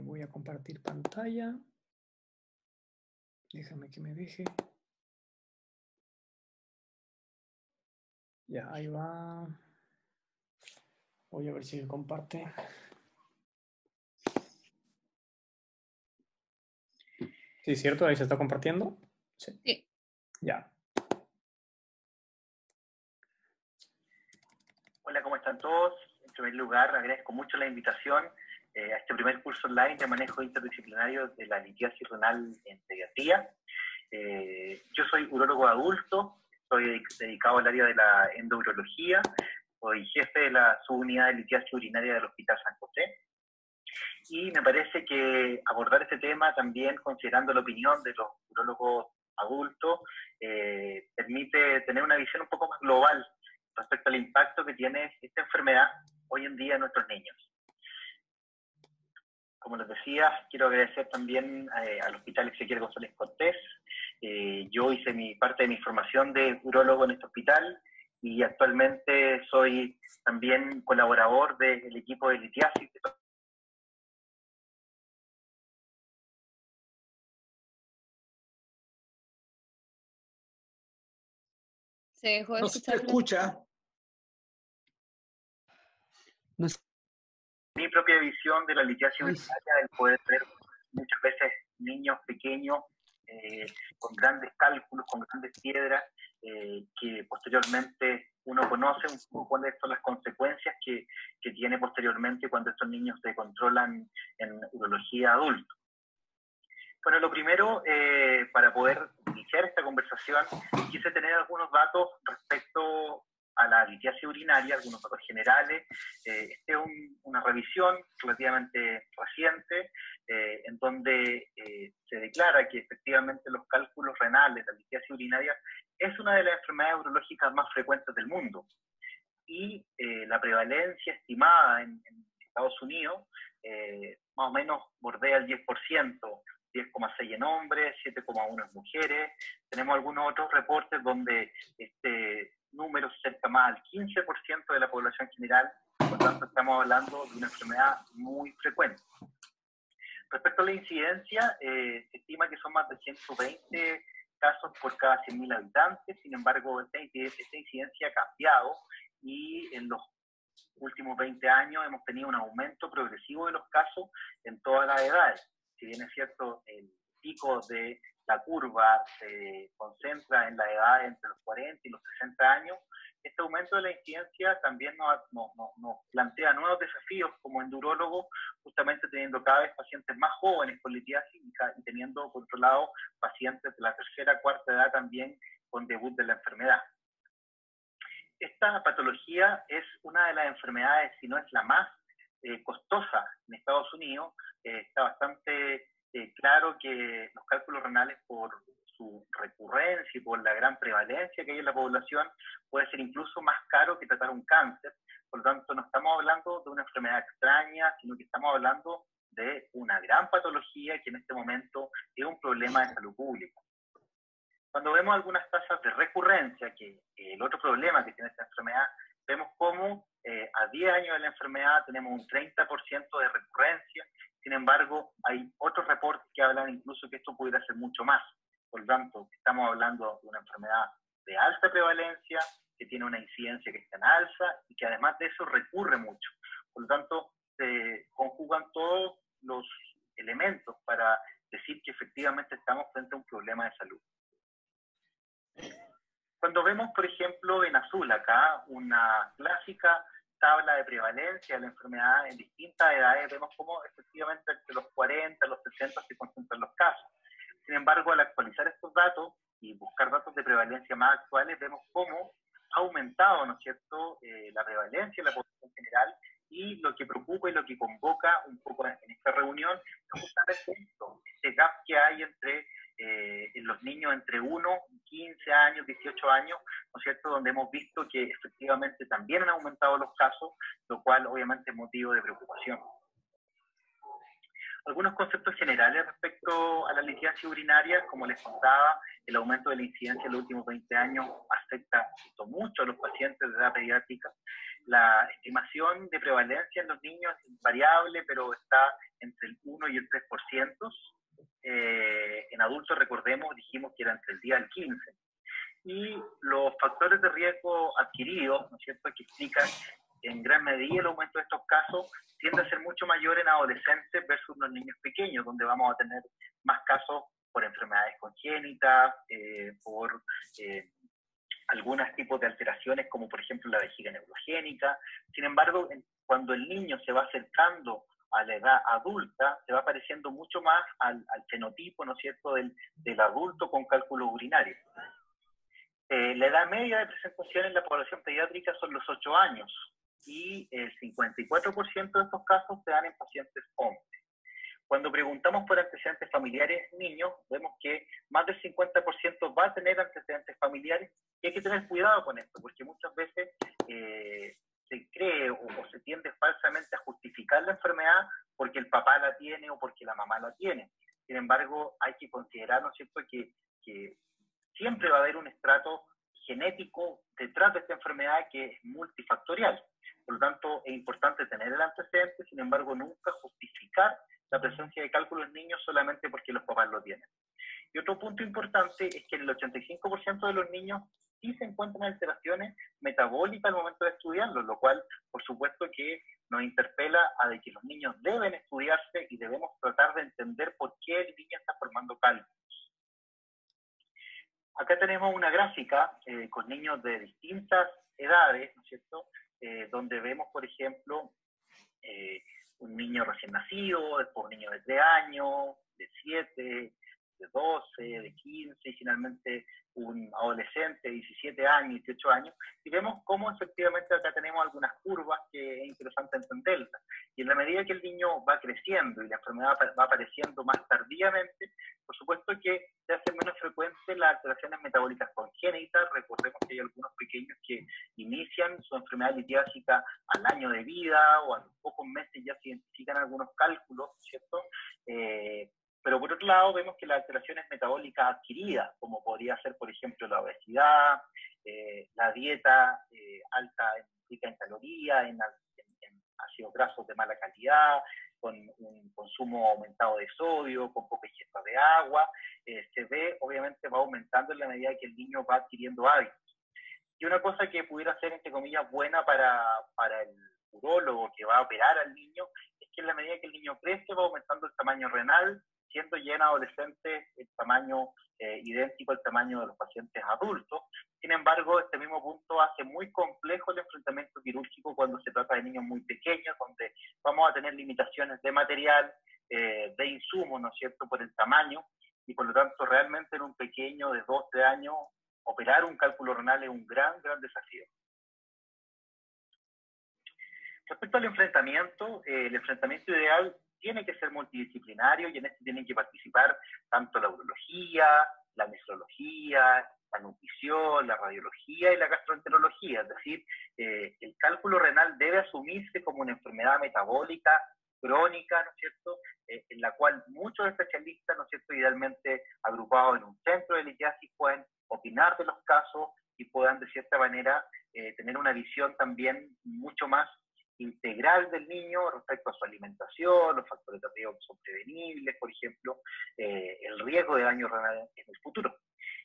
Voy a compartir pantalla. Déjame que me deje. Ya, ahí va. Voy a ver si comparte. Sí, ¿cierto? Ahí se está compartiendo. Sí. Sí. Ya. Hola, ¿cómo están todos? En primer lugar, agradezco mucho la invitación a este primer curso online de manejo interdisciplinario de la litiasis renal en pediatría. Yo soy urólogo adulto, estoy dedicado al área de la endourología, soy jefe de la subunidad de litiasis urinaria del Hospital San José. Y me parece que abordar este tema también considerando la opinión de los urólogos adultos permite tener una visión un poco más global respecto al impacto que tiene esta enfermedad hoy en día en nuestros niños. Como les decía, quiero agradecer también al Hospital Ezequiel González Cortés. Yo hice parte de mi formación de urólogo en este hospital y actualmente soy también colaborador del equipo de litiasis. Se dejó de No se escuchar. escucha. No se- Mi propia visión de la litiasis urinaria, el poder ver muchas veces niños pequeños con grandes cálculos, con grandes piedras, que posteriormente uno conoce un poco cuáles son las consecuencias que tiene posteriormente cuando estos niños se controlan en urología adulta. Bueno, lo primero, para poder iniciar esta conversación, quise tener algunos datos respecto a a la litiasis urinaria, algunos datos generales. Esta es una revisión relativamente reciente, en donde se declara que efectivamente los cálculos renales, la litiasis urinaria, es una de las enfermedades urológicas más frecuentes del mundo. Y la prevalencia estimada en Estados Unidos, más o menos bordea el 10%, 10,6 en hombres, 7,1 en mujeres. Tenemos algunos otros reportes donde este número se acerca más al 15% de la población general, por lo tanto estamos hablando de una enfermedad muy frecuente. Respecto a la incidencia, se estima que son más de 120 casos por cada 100.000 habitantes, sin embargo esta incidencia ha cambiado y en los últimos 20 años hemos tenido un aumento progresivo de los casos en todas las edades. Si bien es cierto, el pico de la curva se concentra en la edad entre los 40 y los 60 años, este aumento de la incidencia también nos plantea nuevos desafíos como endurólogo, justamente teniendo cada vez pacientes más jóvenes con litiasis y teniendo, por otro lado, pacientes de la tercera, cuarta edad también con debut de la enfermedad. Esta patología es una de las enfermedades, si no es la más costosa en Estados Unidos. Está bastante claro que los cálculos renales, por su recurrencia y por la gran prevalencia que hay en la población, puede ser incluso más caro que tratar un cáncer. Por lo tanto, no estamos hablando de una enfermedad extraña, sino que estamos hablando de una gran patología que en este momento es un problema de salud pública. Cuando vemos algunas tasas de recurrencia, que el otro problema que tiene esta enfermedad, vemos cómo a 10 años de la enfermedad tenemos un 30% de recurrencia. Sin embargo, hay otros reportes que hablan incluso que esto pudiera ser mucho más. Por lo tanto, estamos hablando de una enfermedad de alta prevalencia, que tiene una incidencia que está en alza y que además de eso recurre mucho. Por lo tanto, se conjugan todos los elementos para decir que efectivamente estamos frente a un problema de salud. Cuando vemos, por ejemplo, en azul acá, una clásica tabla de prevalencia de la enfermedad en distintas edades, vemos cómo efectivamente entre los 40 y los 60 se concentran los casos. Sin embargo, al actualizar estos datos y buscar datos de prevalencia más actuales, vemos cómo ha aumentado, ¿no es cierto?, la prevalencia de la población general, y lo que preocupa y lo que convoca un poco en esta reunión es justamente esto, este gap que hay entre en los niños entre 1, 15 años, 18 años, ¿no es cierto?, donde hemos visto que efectivamente también han aumentado los casos, lo cual obviamente es motivo de preocupación. Algunos conceptos generales respecto a la litiasis urinaria, como les contaba, el aumento de la incidencia en los últimos 20 años afecta mucho a los pacientes de edad pediátrica. La estimación de prevalencia en los niños es variable, pero está entre el 1 y el 3%. En adultos, recordemos, dijimos que era entre el 10 al 15%. Y los factores de riesgo adquiridos, ¿no es cierto?, que explican en gran medida el aumento de estos casos, tiende a ser mucho mayor en adolescentes versus los niños pequeños, donde vamos a tener más casos por enfermedades congénitas, por algunos tipos de alteraciones, como por ejemplo la vejiga neurogénica. Sin embargo, cuando el niño se va acercando a la edad adulta, se va pareciendo mucho más al fenotipo, ¿no es cierto?, del adulto con cálculos urinarios. La edad media de presentación en la población pediátrica son los 8 años, y el 54% de estos casos se dan en pacientes hombres. Cuando preguntamos por antecedentes familiares niños, vemos que más del 50% va a tener antecedentes familiares, y hay que tener cuidado con esto, porque muchas veces se cree o se tiende falsamente a justificar la enfermedad porque el papá la tiene o porque la mamá la tiene. Sin embargo, hay que considerar, ¿no es cierto?, que siempre va a haber un estrato genético detrás de esta enfermedad que es multifactorial. Por lo tanto, es importante tener el antecedente, sin embargo, nunca justificar la presencia de cálculos en niños solamente porque los papás lo tienen. Y otro punto importante es que en el 85% de los niños sí se encuentran alteraciones metabólicas al momento de estudiarlo, lo cual, por supuesto, que nos interpela a de que los niños deben estudiarse y debemos tratar de entender por qué el niño está formando cálculos. Acá tenemos una gráfica con niños de distintas edades, ¿no es cierto?, donde vemos, por ejemplo, un niño recién nacido, después un niño de 3 años, de 7, de 12, de 15 y finalmente un adolescente de 17 años, 18 años, y vemos cómo efectivamente acá tenemos algunas curvas que es interesante entenderlas. Y en la medida que el niño va creciendo y la enfermedad va apareciendo más tardíamente, por supuesto que se hacen menos frecuentes las alteraciones metabólicas congénitas. Recordemos que hay algunos pequeños que inician su enfermedad litiásica al año de vida o a los pocos meses ya se identifican algunos cálculos, ¿cierto? Pero por otro lado vemos que las alteraciones metabólicas adquiridas, como podría ser por ejemplo la obesidad, la dieta rica en calorías, en ácidos grasos de mala calidad, con un consumo aumentado de sodio, con poca ingesta de agua, se ve, obviamente va aumentando en la medida que el niño va adquiriendo hábitos. Y una cosa que pudiera ser, entre comillas, buena para el urólogo que va a operar al niño, es que en la medida que el niño crece va aumentando el tamaño renal, siendo ya en adolescentes el tamaño idéntico al tamaño de los pacientes adultos. Sin embargo, este mismo punto hace muy complejo el enfrentamiento quirúrgico cuando se trata de niños muy pequeños, donde vamos a tener limitaciones de material, de insumos, ¿no es cierto?, por el tamaño, y por lo tanto realmente en un pequeño de 12 años operar un cálculo renal es un gran desafío. Respecto al enfrentamiento, el enfrentamiento ideal tiene que ser multidisciplinario y en este tienen que participar tanto la urología, la nefrología, la nutrición, la radiología y la gastroenterología. Es decir, el cálculo renal debe asumirse como una enfermedad metabólica crónica, ¿no es cierto?, en la cual muchos especialistas, ¿no es cierto?, idealmente agrupados en un centro de litiasis pueden opinar de los casos y puedan de cierta manera tener una visión también mucho más integral del niño respecto a su alimentación, los factores de riesgo que son prevenibles, por ejemplo, el riesgo de daño renal en el futuro.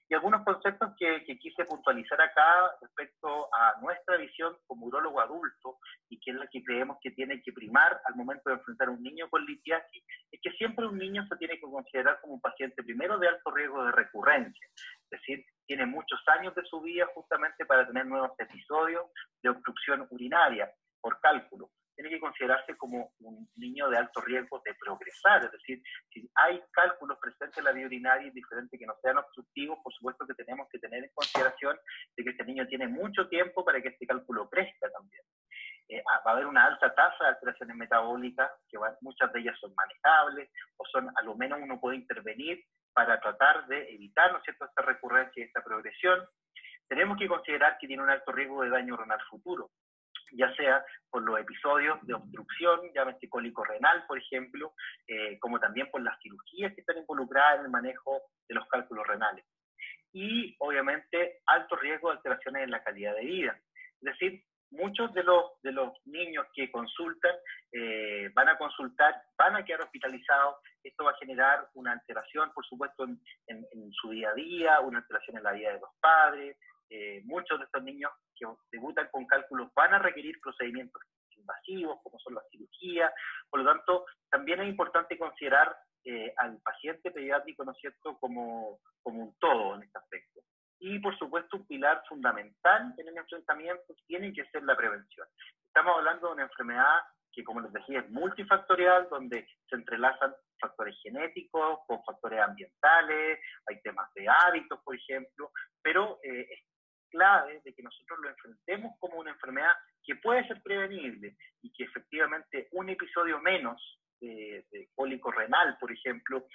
Y algunos conceptos que quise puntualizar acá respecto a nuestra visión como urólogo adulto y que es lo que creemos que tiene que primar al momento de enfrentar a un niño con litiasis, es que siempre un niño se tiene que considerar como un paciente primero de alto riesgo de recurrencia, es decir, tiene muchos años de su vida justamente para tener nuevos episodios de obstrucción urinaria por cálculo. Tiene que considerarse como un niño de alto riesgo de progresar, es decir, si hay cálculos presentes en la vía urinaria indiferente que no sean obstructivos, por supuesto que tenemos que tener en consideración de que este niño tiene mucho tiempo para que este cálculo crezca también. Va a haber una alta tasa de alteraciones metabólicas, que muchas de ellas son manejables, o son, a lo menos uno puede intervenir para tratar de evitar, ¿no es cierto?, esta recurrencia y esta progresión. Tenemos que considerar que tiene un alto riesgo de daño renal futuro, ya sea por los episodios de obstrucción, llámese cólico renal, por ejemplo, como también por las cirugías que están involucradas en el manejo de los cálculos renales. Y, obviamente, alto riesgo de alteraciones en la calidad de vida. Es decir, muchos de los niños que consultan van a quedar hospitalizados. Esto va a generar una alteración, por supuesto, en su día a día, una alteración en la vida de los padres. Muchos de estos niños que debutan con cálculos van a requerir procedimientos invasivos, como son las cirugías. Por lo tanto, también es importante considerar al paciente pediátrico, ¿no es cierto?, como un todo en este aspecto. Y, por supuesto, un pilar fundamental en el enfrentamiento tiene que ser la prevención. Estamos hablando de una enfermedad que, como les decía, es multifactorial, donde se entrelazan factores genéticos con factores ambientales, hay temas de hábitos, por ejemplo, pero es clave de que nosotros lo enfrentemos como una enfermedad que puede ser prevenible y que efectivamente un episodio menos de cólico renal, por ejemplo,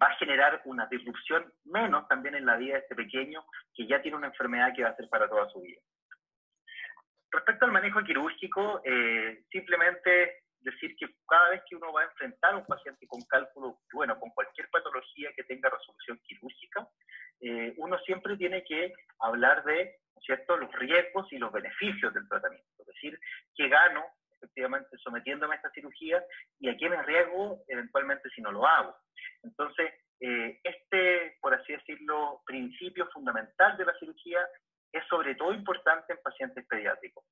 va a generar una disrupción menos también en la vida de este pequeño que ya tiene una enfermedad que va a ser para toda su vida. Respecto al manejo quirúrgico, simplemente decir que cada vez que uno va a enfrentar a un paciente con cálculo, bueno, con cualquier patología que tenga resolución quirúrgica, uno siempre tiene que hablar de, ¿no es cierto?, los riesgos y los beneficios del tratamiento. Es decir, qué gano efectivamente sometiéndome a esta cirugía y a qué me arriesgo eventualmente si no lo hago. Entonces, por así decirlo, principio fundamental de la cirugía es sobre todo importante en pacientes pediátricos.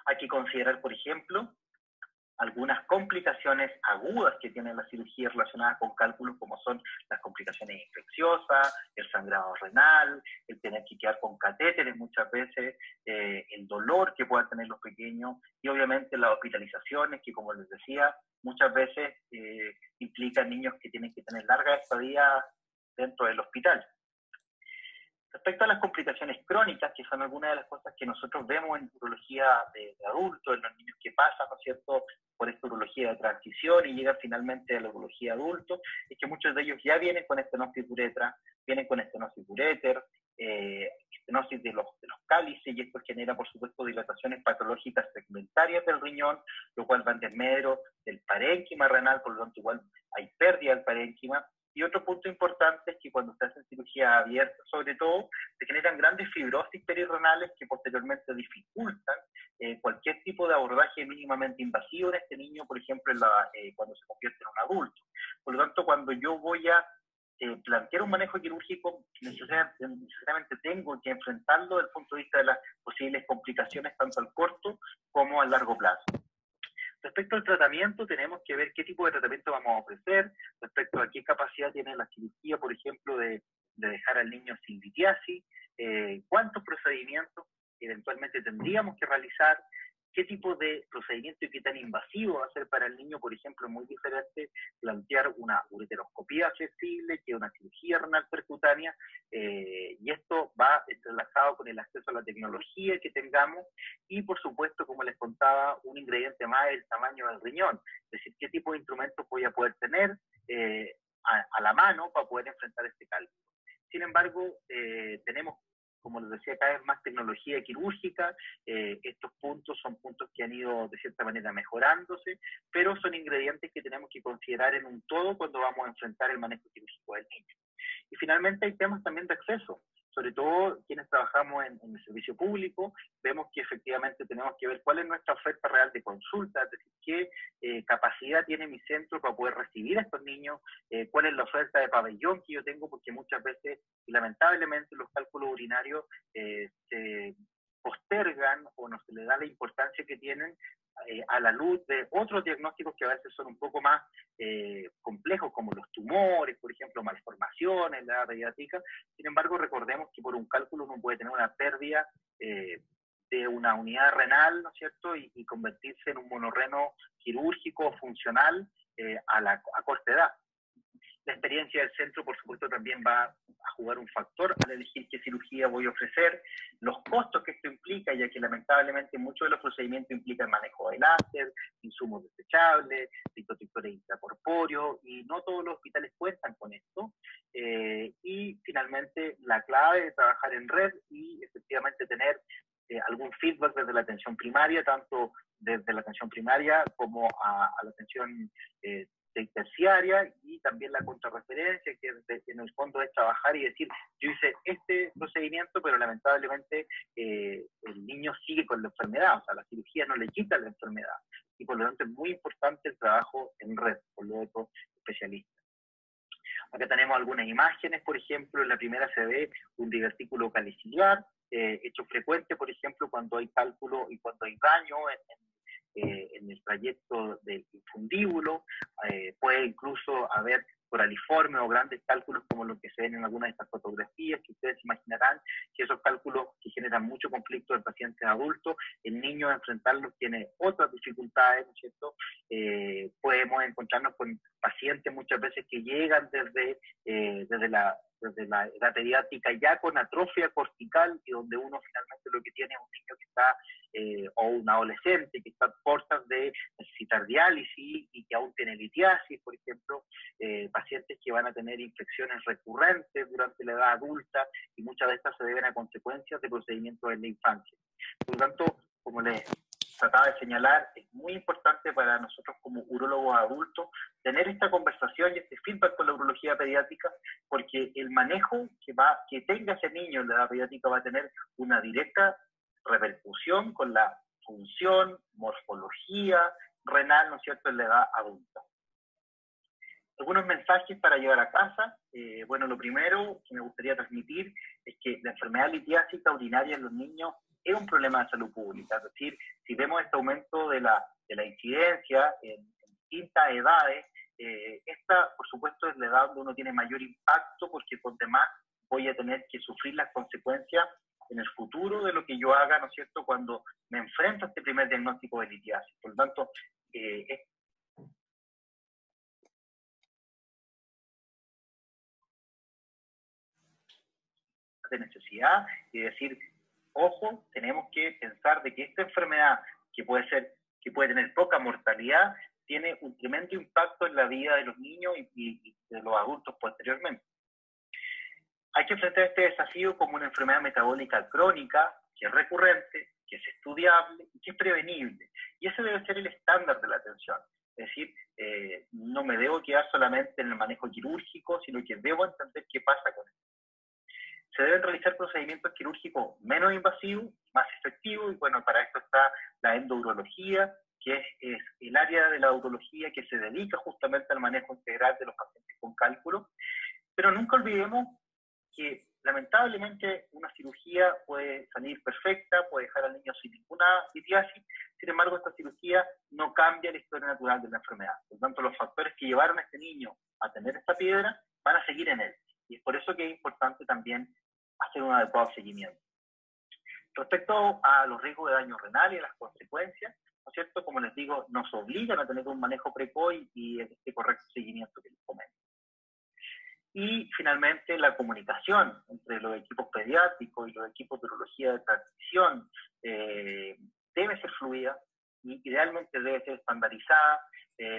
Hay que considerar, por ejemplo, algunas complicaciones agudas que tiene la cirugía relacionadas con cálculos, como son las complicaciones infecciosas, el sangrado renal, el tener que quedar con catéteres muchas veces, el dolor que puedan tener los pequeños, y obviamente las hospitalizaciones que, como les decía, muchas veces implican niños que tienen que tener larga estadía dentro del hospital. Respecto a las complicaciones crónicas, que son algunas de las cosas que nosotros vemos en urología de adultos, en los niños que pasan, ¿no es cierto?, por esta urología de transición y llegan finalmente a la urología de adultos, es que muchos de ellos ya vienen con estenosis de uretra, vienen con estenosis de uréter, estenosis de los cálices, y esto genera, por supuesto, dilataciones patológicas segmentarias del riñón, lo cual va en desmedro del parénquima renal, por lo tanto igual hay pérdida del parénquima. Y otro punto importante es que cuando se hacen cirugía abierta, sobre todo, se generan grandes fibrosis perirenales que posteriormente dificultan cualquier tipo de abordaje mínimamente invasivo en este niño, por ejemplo, cuando se convierte en un adulto. Por lo tanto, cuando yo voy a plantear un manejo quirúrgico, necesariamente tengo que enfrentarlo desde el punto de vista de las posibles complicaciones tanto al corto como al largo plazo. Respecto al tratamiento, tenemos que ver qué tipo de tratamiento vamos a ofrecer, respecto a qué capacidad tiene la cirugía, por ejemplo, de dejar al niño sin litiasis, cuántos procedimientos eventualmente tendríamos que realizar, qué tipo de procedimiento y qué tan invasivo va a ser para el niño. Por ejemplo, es muy diferente plantear una ureteroscopía accesible que una cirugía renal percutánea, y esto va entrelazado con el acceso a la tecnología que tengamos, y por supuesto, como les contaba, un ingrediente más es el tamaño del riñón, es decir, qué tipo de instrumentos voy a poder tener a la mano para poder enfrentar este cálculo. Sin embargo, tenemos, como les decía, cada vez más tecnología quirúrgica. Estos puntos son puntos que han ido de cierta manera mejorándose, pero son ingredientes que tenemos que considerar en un todo cuando vamos a enfrentar el manejo quirúrgico del niño. Y finalmente hay temas también de acceso, sobre todo quienes trabajamos en el servicio público, vemos que efectivamente tenemos que ver cuál es nuestra oferta real de consulta, es decir, qué capacidad tiene mi centro para poder recibir a estos niños, cuál es la oferta de pabellón que yo tengo, porque muchas veces, y lamentablemente, los cálculos urinarios se postergan o no se le da la importancia que tienen a la luz de otros diagnósticos que a veces son un poco más complejos, como los tumores, por ejemplo, malformaciones, la edad pediátrica. Sin embargo, recordemos que por un cálculo uno puede tener una pérdida de una unidad renal, ¿no es cierto?, y convertirse en un monorreno quirúrgico funcional a corta edad. La experiencia del centro, por supuesto, también va a jugar un factor al elegir qué cirugía voy a ofrecer, los costos que esto implica, ya que lamentablemente muchos de los procedimientos implican manejo de láser, insumos desechables, litotectores intracorpóreos, y no todos los hospitales cuentan con esto. Y finalmente, la clave de trabajar en red y efectivamente tener algún feedback desde la atención primaria, tanto desde la atención primaria como a la atención terciaria, y también la contrarreferencia, que en el fondo es trabajar y decir, yo hice este procedimiento, pero lamentablemente el niño sigue con la enfermedad, o sea, la cirugía no le quita la enfermedad, y por lo tanto es muy importante el trabajo en red con los otros especialistas. Acá tenemos algunas imágenes, por ejemplo, en la primera se ve un divertículo caliciliar, hecho frecuente, por ejemplo, cuando hay cálculo y cuando hay daño en el trayecto del infundíbulo. Puede incluso haber coraliformes o grandes cálculos como los que se ven en algunas de estas fotografías, que ustedes imaginarán que esos cálculos que generan mucho conflicto en pacientes adultos, el niño enfrentarlos tiene otras dificultades, ¿no es cierto? Podemos encontrarnos con pacientes muchas veces que llegan desde la edad pediátrica ya con atrofia cortical, y donde uno finalmente lo que tiene es un niño que está, o un adolescente que está a puertas de necesitar diálisis y que aún tiene litiasis, por ejemplo, pacientes que van a tener infecciones recurrentes durante la edad adulta, y muchas de estas se deben a consecuencias de procedimientos en la infancia. Por lo tanto, como les trataba de señalar, es muy importante para nosotros como urólogos adultos tener esta conversación y este feedback con la urología pediátrica, porque el manejo que tenga ese niño en la edad pediátrica va a tener una directa repercusión con la función, morfología renal, ¿no es cierto?, en la edad adulta. Algunos mensajes para llevar a casa. Bueno, lo primero que me gustaría transmitir es que la enfermedad litiásica urinaria en los niños es un problema de salud pública. Es decir, si vemos este aumento de la la incidencia en distintas edades, esta, por supuesto, es la edad donde uno tiene mayor impacto, porque por demás voy a tener que sufrir las consecuencias en el futuro de lo que yo haga, ¿no es cierto?, cuando me enfrento a este primer diagnóstico de litiasis. Por lo tanto, de necesidad y decir, ojo, tenemos que pensar de que esta enfermedad, que puede tener poca mortalidad, tiene un tremendo impacto en la vida de los niños y de los adultos posteriormente. Hay que enfrentar este desafío como una enfermedad metabólica crónica, que es recurrente, que es estudiable y que es prevenible. Y ese debe ser el estándar de la atención. Es decir, no me debo quedar solamente en el manejo quirúrgico, sino que debo entender qué pasa con esto. Se deben realizar procedimientos quirúrgicos menos invasivos, más efectivos, y bueno, para esto está la endourología, que es el área de la urología que se dedica justamente al manejo integral de los pacientes con cálculo. Pero nunca olvidemos que lamentablemente una cirugía puede salir perfecta, puede dejar al niño sin ninguna litiasis, sin embargo esta cirugía no cambia la historia natural de la enfermedad. Por lo tanto, los factores que llevaron a este niño a tener esta piedra van a seguir en él. Y es por eso que es importante también hacer un adecuado seguimiento. Respecto a los riesgos de daño renal y a las consecuencias, ¿no es cierto?, como les digo, nos obligan a tener un manejo precoz y este correcto seguimiento que les comento. Y finalmente la comunicación entre los equipos pediátricos y los equipos de urología de transición debe ser fluida y idealmente debe ser estandarizada.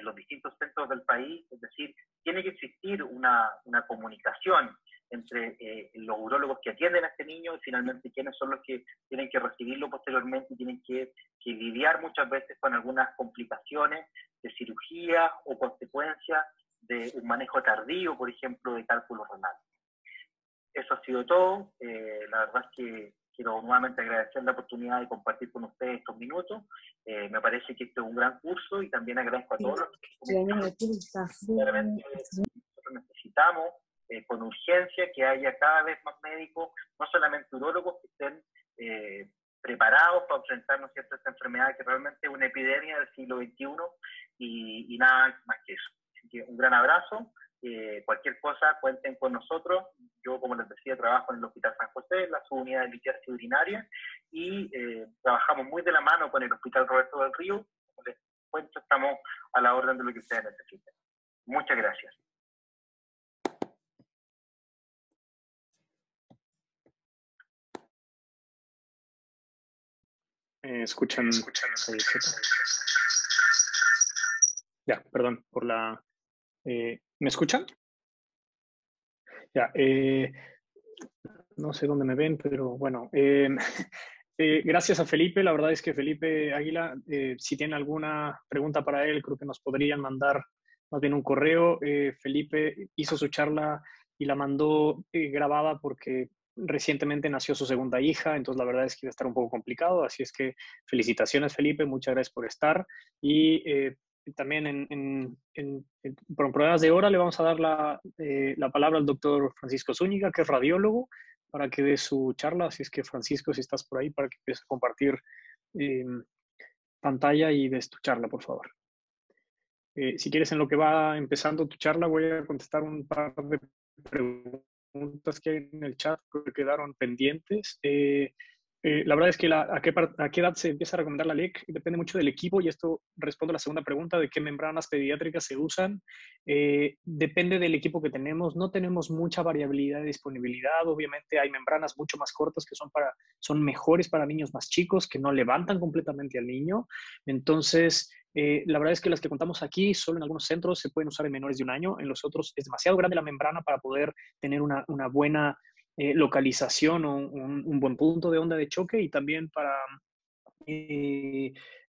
Los distintos centros del país, es decir, tiene que existir una comunicación entre los urólogos que atienden a este niño y finalmente quiénes son los que tienen que recibirlo posteriormente y tienen que lidiar muchas veces con algunas complicaciones de cirugía o consecuencias de un manejo tardío, por ejemplo, de cálculo renal. Eso ha sido todo. La verdad es que quiero nuevamente agradecer la oportunidad de compartir con ustedes estos minutos. Me parece que este es un gran curso y también agradezco a todos los que nosotros necesitamos con urgencia que haya cada vez más médicos, no solamente urólogos, que estén preparados para enfrentar, ¿no es cierto?, esta enfermedad que realmente es una epidemia del siglo XXI y nada más que eso. Así que un gran abrazo. Cualquier cosa, cuenten con nosotros. Yo, como les decía, trabajo en el Hospital San José, en la subunidad de litiasis urinaria, y trabajamos muy de la mano con el Hospital Roberto del Río. Como les cuento, estamos a la orden de lo que ustedes necesiten. Muchas gracias. ¿Escuchan? Ya, perdón por la... ¿me escuchan? Ya, no sé dónde me ven, pero bueno. Gracias a Felipe. La verdad es que Felipe Águila, si tienen alguna pregunta para él, creo que nos podrían mandar más bien un correo. Felipe hizo su charla y la mandó grabada porque recientemente nació su segunda hija, entonces la verdad es que iba a estar un poco complicado, así es que felicitaciones, Felipe, muchas gracias por estar. Y también por problemas de hora le vamos a dar la palabra al doctor Francisco Zúñiga, que es radiólogo, para que dé su charla. Así es que, Francisco, si estás por ahí, para que empieces a compartir pantalla y des tu charla, por favor. Si quieres, en lo que va empezando tu charla, voy a contestar un par de preguntas que hay en el chat que quedaron pendientes. La verdad es que a qué edad se empieza a recomendar la LEC depende mucho del equipo, y esto responde a la segunda pregunta de qué membranas pediátricas se usan. Depende del equipo que tenemos. No tenemos mucha variabilidad de disponibilidad. Obviamente hay membranas mucho más cortas que son mejores para niños más chicos, que no levantan completamente al niño. Entonces, la verdad es que las que contamos aquí, solo en algunos centros se pueden usar en menores de 1 año. En los otros es demasiado grande la membrana para poder tener una buena localización o un buen punto de onda de choque. Y también para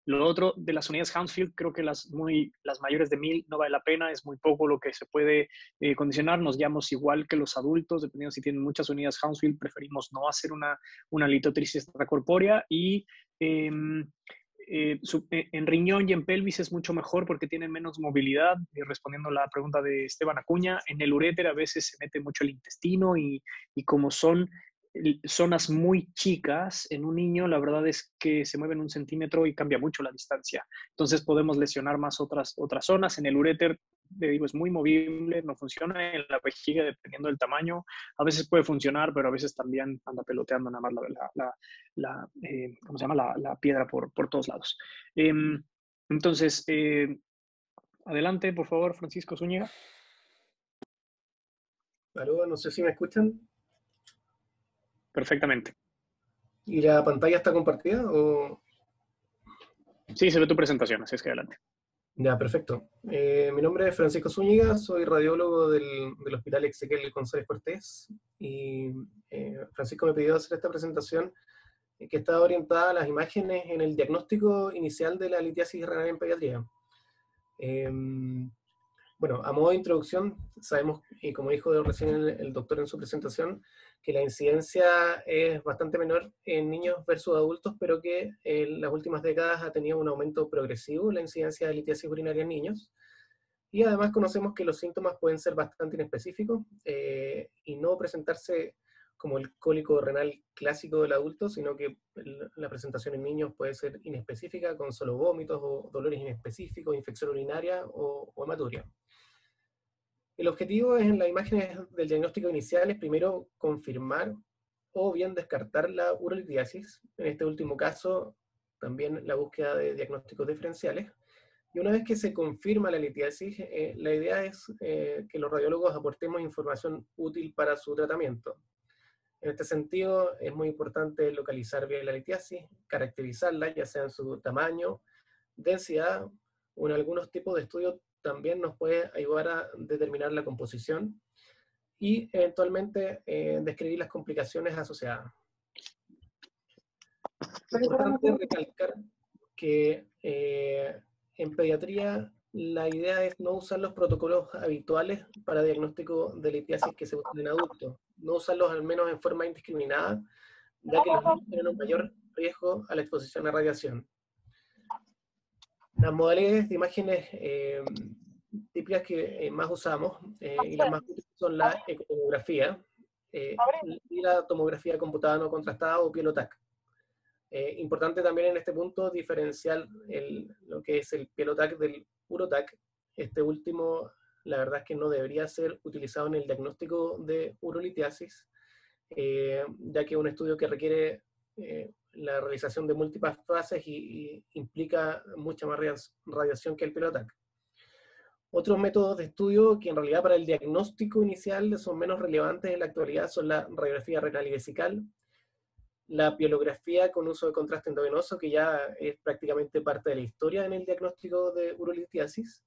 lo otro de las unidades Hounsfield, creo que las mayores de 1000 no vale la pena, es muy poco lo que se puede condicionar. Nos guiamos igual que los adultos, dependiendo si tienen muchas unidades Hounsfield, preferimos no hacer una litotrisis extracorpórea. Y en riñón y en pelvis es mucho mejor porque tienen menos movilidad. Respondiendo a la pregunta de Esteban Acuña, en el uréter a veces se mete mucho el intestino y como son zonas muy chicas en un niño, la verdad es que se mueven 1 centímetro y cambia mucho la distancia. Entonces podemos lesionar más otras zonas. En el uréter, le digo, es muy movible, no funciona. En la vejiga, dependiendo del tamaño, a veces puede funcionar, pero a veces también anda peloteando nada más ¿cómo se llama? La piedra por todos lados. Entonces, adelante, por favor, Francisco Zúñiga. Aló, no sé si me escuchan. Perfectamente. ¿Y la pantalla está compartida? O... Sí, se ve tu presentación, así es que adelante. Ya, perfecto. Mi nombre es Francisco Zúñiga, soy radiólogo del Hospital Exequiel González Cortés. Y Francisco me pidió hacer esta presentación que está orientada a las imágenes en el diagnóstico inicial de la litiasis renal en pediatría. Bueno, a modo de introducción, sabemos, y como dijo recién el doctor en su presentación, que la incidencia es bastante menor en niños versus adultos, pero que en las últimas décadas ha tenido un aumento progresivo la incidencia de litiasis urinaria en niños. Y además conocemos que los síntomas pueden ser bastante inespecíficos y no presentarse como el cólico renal clásico del adulto, sino que la presentación en niños puede ser inespecífica, con solo vómitos o dolores inespecíficos, infección urinaria o hematuria. El objetivo en las imágenes del diagnóstico inicial es primero confirmar o bien descartar la urolitiasis. En este último caso, también la búsqueda de diagnósticos diferenciales. Y una vez que se confirma la litiasis, la idea es que los radiólogos aportemos información útil para su tratamiento. En este sentido, es muy importante localizar bien la litiasis, caracterizarla, ya sea en su tamaño, densidad o en algunos tipos de estudios también nos puede ayudar a determinar la composición y eventualmente describir las complicaciones asociadas. Es importante recalcar que en pediatría la idea es no usar los protocolos habituales para diagnóstico de litiasis que se usan en adultos, no usarlos al menos en forma indiscriminada, ya que los niños tienen un mayor riesgo a la exposición a radiación. Las modalidades de imágenes típicas que más usamos y las más útiles son la ecotomografía y la tomografía computada no contrastada o Pielotac. Importante también en este punto diferenciar lo que es el Pielotac del Urotac. Este último, la verdad es que no debería ser utilizado en el diagnóstico de urolitiasis, ya que es un estudio que requiere la realización de múltiples fases y implica mucha más radiación que el Pielotac. Otros métodos de estudio que en realidad para el diagnóstico inicial son menos relevantes en la actualidad son la radiografía renal y vesical, la pielografía con uso de contraste endovenoso, que ya es prácticamente parte de la historia en el diagnóstico de urolitiasis,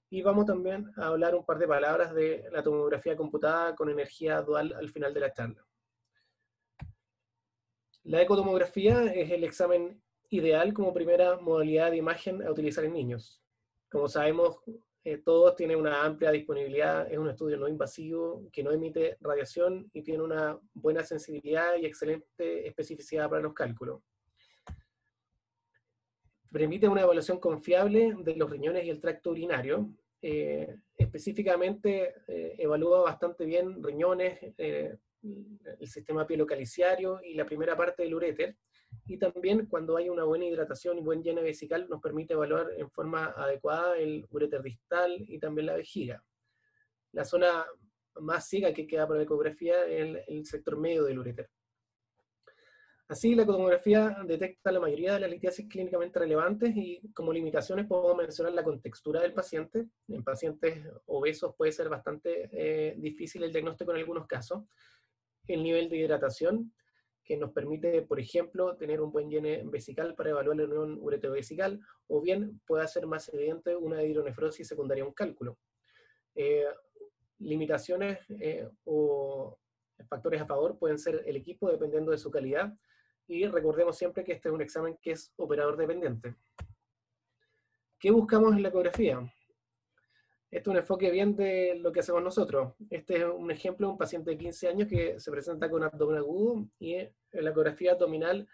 y vamos también a hablar un par de palabras de la tomografía computada con energía dual al final de la charla. La ecotomografía es el examen ideal como primera modalidad de imagen a utilizar en niños. Como sabemos, todos tienen una amplia disponibilidad, es un estudio no invasivo, que no emite radiación y tiene una buena sensibilidad y excelente especificidad para los cálculos. Permite una evaluación confiable de los riñones y el tracto urinario. Específicamente evalúa bastante bien riñones, el sistema pielocaliciario y la primera parte del uréter, y también cuando hay una buena hidratación y buen lleno vesical nos permite evaluar en forma adecuada el uréter distal y también la vejiga. La zona más ciega que queda para la ecografía es el sector medio del uréter. Así, la ecotomografía detecta la mayoría de las litiasis clínicamente relevantes y como limitaciones podemos mencionar la contextura del paciente. En pacientes obesos puede ser bastante difícil el diagnóstico en algunos casos. El nivel de hidratación, que nos permite, por ejemplo, tener un buen llene vesical para evaluar la unión ureterovesical, o bien puede ser más evidente una hidronefrosis secundaria a un cálculo. Limitaciones o factores a favor pueden ser el equipo, dependiendo de su calidad, y recordemos siempre que este es un examen que es operador dependiente. ¿Qué buscamos en la ecografía? Este es un enfoque bien de lo que hacemos nosotros. Este es un ejemplo de un paciente de 15 años que se presenta con abdomen agudo y en la ecografía abdominal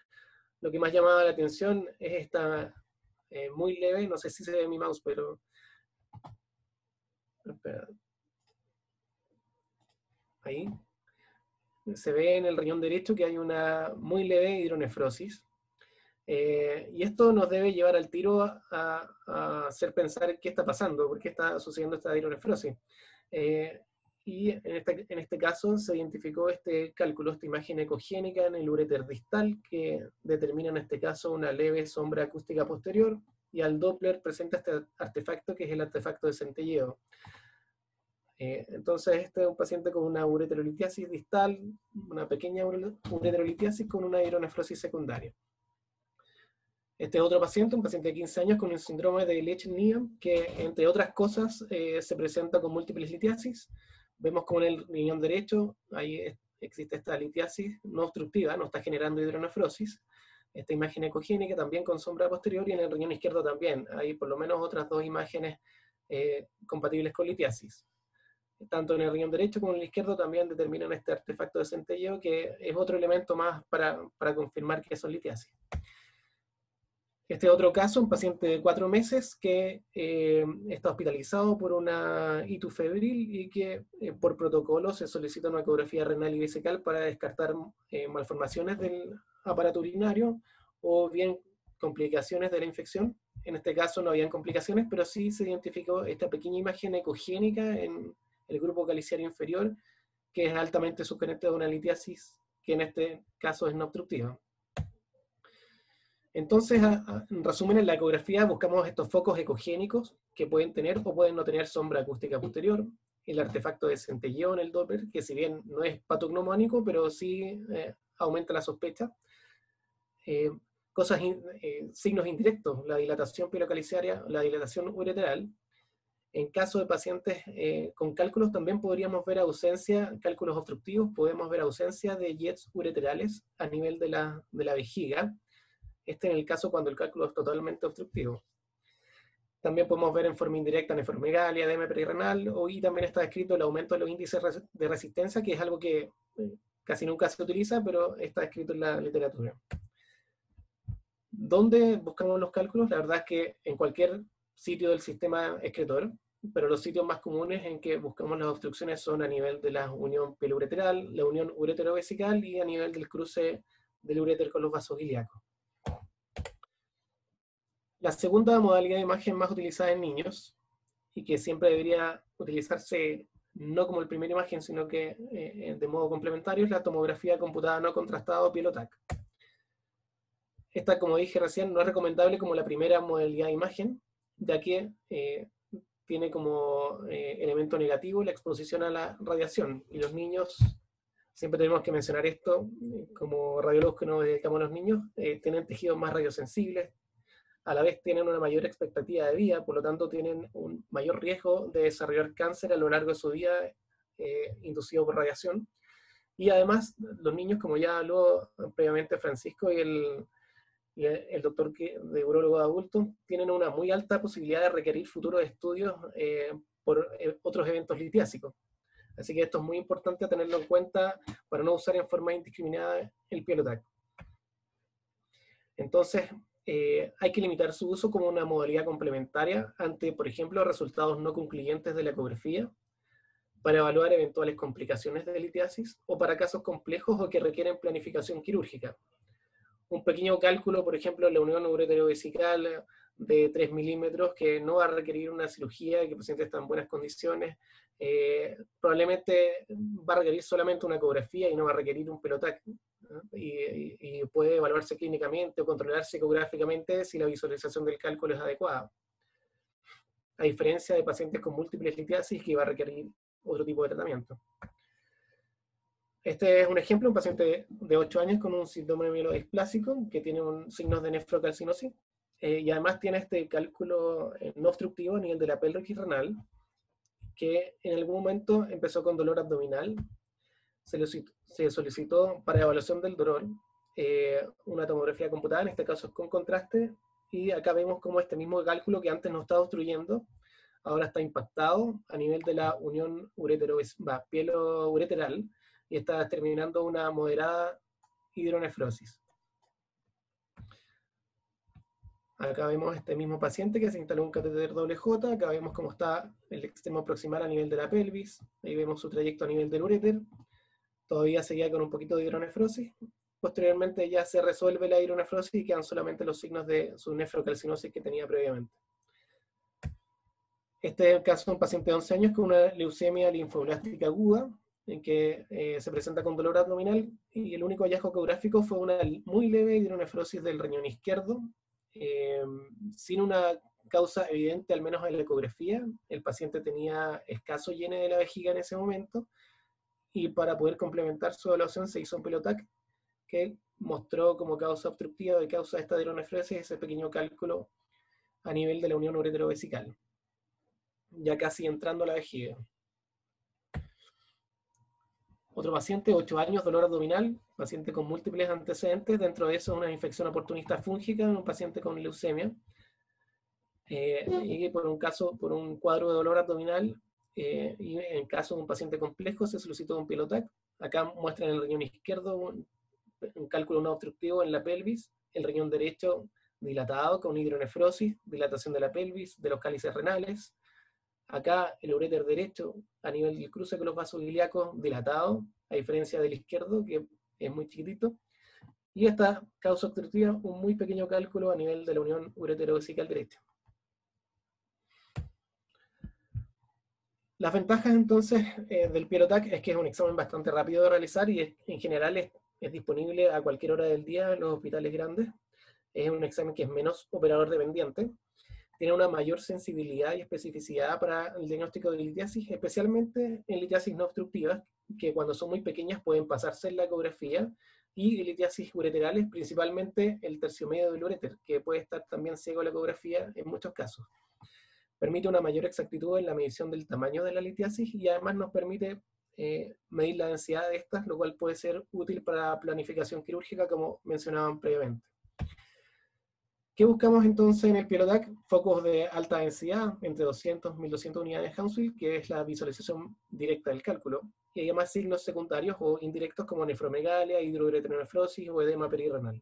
lo que más llamaba la atención es esta muy leve, no sé si se ve mi mouse, pero... Espera. Ahí. se ve en el riñón derecho que hay una muy leve hidronefrosis. Y esto nos debe llevar al tiro a hacer pensar qué está pasando, por qué está sucediendo esta hidronefrosis. Y en este caso se identificó este cálculo, esta imagen ecogénica en el uréter distal, que determina en este caso una leve sombra acústica posterior, y al Doppler presenta este artefacto que es el artefacto de centelleo. Entonces este es un paciente con una ureterolitiasis distal, una pequeña ureterolitiasis con una hidronefrosis secundaria. Este es otro paciente, un paciente de 15 años con un síndrome de Lesch-Nyhan, que entre otras cosas se presenta con múltiples litiasis. Vemos como en el riñón derecho ahí existe esta litiasis no obstructiva, no está generando hidronefrosis. Esta imagen ecogénica también con sombra posterior, y en el riñón izquierdo también. Hay por lo menos otras dos imágenes compatibles con litiasis. Tanto en el riñón derecho como en el izquierdo también determinan este artefacto de centelleo, que es otro elemento más para confirmar que son litiasis. Este otro caso, un paciente de 4 meses que está hospitalizado por una ITU febril y que por protocolo se solicita una ecografía renal y vesical para descartar malformaciones del aparato urinario o bien complicaciones de la infección. En este caso no habían complicaciones, pero sí se identificó esta pequeña imagen ecogénica en el grupo caliciario inferior, que es altamente sugerente de una litiasis, que en este caso es no obstructiva. Entonces, en resumen, en la ecografía buscamos estos focos ecogénicos que pueden tener o pueden no tener sombra acústica posterior, el artefacto de centelleo en el Doppler, que si bien no es patognomónico, pero sí aumenta la sospecha. Signos indirectos, la dilatación pielocaliciaria, la dilatación ureteral. En caso de pacientes con cálculos también podríamos ver cálculos obstructivos, podemos ver ausencia de jets ureterales a nivel de la vejiga. Este en el caso cuando el cálculo es totalmente obstructivo. También podemos ver en forma indirecta nefromegalia, edema perirenal, y también está descrito el aumento de los índices de resistencia, que es algo que casi nunca se utiliza, pero está escrito en la literatura. ¿Dónde buscamos los cálculos? La verdad es que en cualquier sitio del sistema excretor, pero los sitios más comunes en que buscamos las obstrucciones son a nivel de la unión pielo-ureteral, la unión uretero-vesical y a nivel del cruce del uréter con los vasos ilíacos. La segunda modalidad de imagen más utilizada en niños, y que siempre debería utilizarse no como la primera imagen, sino que de modo complementario, es la tomografía computada no contrastada o Pielo-TAC. Esta, como dije recién, no es recomendable como la primera modalidad de imagen, ya que tiene como elemento negativo la exposición a la radiación, y los niños, siempre tenemos que mencionar esto, como radiólogos que nos dedicamos a los niños, tienen tejidos más radiosensibles, a la vez tienen una mayor expectativa de vida, por lo tanto tienen un mayor riesgo de desarrollar cáncer a lo largo de su vida inducido por radiación. Y además, los niños, como ya habló previamente Francisco y el doctor de urólogo de adultos, tienen una muy alta posibilidad de requerir futuros estudios por otros eventos litiásicos. Así que esto es muy importante tenerlo en cuenta para no usar en forma indiscriminada el Pielo-TAC. Entonces, hay que limitar su uso como una modalidad complementaria ante, por ejemplo, resultados no concluyentes de la ecografía, para evaluar eventuales complicaciones de litiasis o para casos complejos o que requieren planificación quirúrgica. Un pequeño cálculo, por ejemplo, la unión ureterovesical de 3 milímetros, que no va a requerir una cirugía y que el paciente está en buenas condiciones, probablemente va a requerir solamente una ecografía y no va a requerir un Pielo-TAC, ¿no? Y puede evaluarse clínicamente o controlarse ecográficamente si la visualización del cálculo es adecuada. A diferencia de pacientes con múltiples litiasis que va a requerir otro tipo de tratamiento. Este es un ejemplo, un paciente de 8 años con un síndrome mielodisplásico que tiene signos de nefrocalcinosis y además tiene este cálculo no obstructivo a nivel de la pelvis renal, que en algún momento empezó con dolor abdominal. Se solicitó para evaluación del dolor una tomografía computada, en este caso es con contraste, y acá vemos cómo este mismo cálculo que antes no estaba obstruyendo, ahora está impactado a nivel de la unión pielo-ureteral y está terminando una moderada hidronefrosis. Acá vemos este mismo paciente que se instaló un catéter doble J, acá vemos cómo está el extremo proximal a nivel de la pelvis, ahí vemos su trayecto a nivel del uréter, todavía seguía con un poquito de hidronefrosis. Posteriormente ya se resuelve la hidronefrosis y quedan solamente los signos de su nefrocalcinosis que tenía previamente. Este es el caso de un paciente de 11 años con una leucemia linfoblástica aguda, en que se presenta con dolor abdominal, y el único hallazgo ecográfico fue una muy leve hidronefrosis del riñón izquierdo, sin una causa evidente, al menos en la ecografía. El paciente tenía escaso llene de la vejiga en ese momento, y para poder complementar su evaluación se hizo un Pilotac que mostró como causa obstructiva de causa de esta hidronefrosis ese pequeño cálculo a nivel de la unión ureterovesical, ya casi entrando a la vejiga. Otro paciente, 8 años, dolor abdominal, paciente con múltiples antecedentes, dentro de eso una infección oportunista fúngica, un paciente con leucemia, y por un cuadro de dolor abdominal, y en caso de un paciente complejo se solicitó un Pilotac. Acá muestran el riñón izquierdo un cálculo no obstructivo en la pelvis, el riñón derecho dilatado con hidronefrosis, dilatación de la pelvis, de los cálices renales. Acá el uréter derecho a nivel del cruce con los vasos ilíacos dilatado, a diferencia del izquierdo que es muy chiquitito. Y esta causa obstructiva, un muy pequeño cálculo a nivel de la unión ureterovesical derecha. Las ventajas entonces del Pilotac es que es un examen bastante rápido de realizar y en general es disponible a cualquier hora del día en los hospitales grandes. Es un examen que es menos operador dependiente. Tiene una mayor sensibilidad y especificidad para el diagnóstico de litiasis, especialmente en litiasis no obstructivas, que cuando son muy pequeñas pueden pasarse en la ecografía, y litiasis ureterales, principalmente el tercio medio del uréter, que puede estar también ciego a la ecografía en muchos casos. Permite una mayor exactitud en la medición del tamaño de la litiasis y además nos permite medir la densidad de estas, lo cual puede ser útil para planificación quirúrgica, como mencionaban previamente. ¿Qué buscamos entonces en el Pilotac? Focos de alta densidad, entre 200 y 1200 unidades de Hounsfield, que es la visualización directa del cálculo, y además signos secundarios o indirectos como nefromegalia, hidroureteronefrosis o edema perirenal.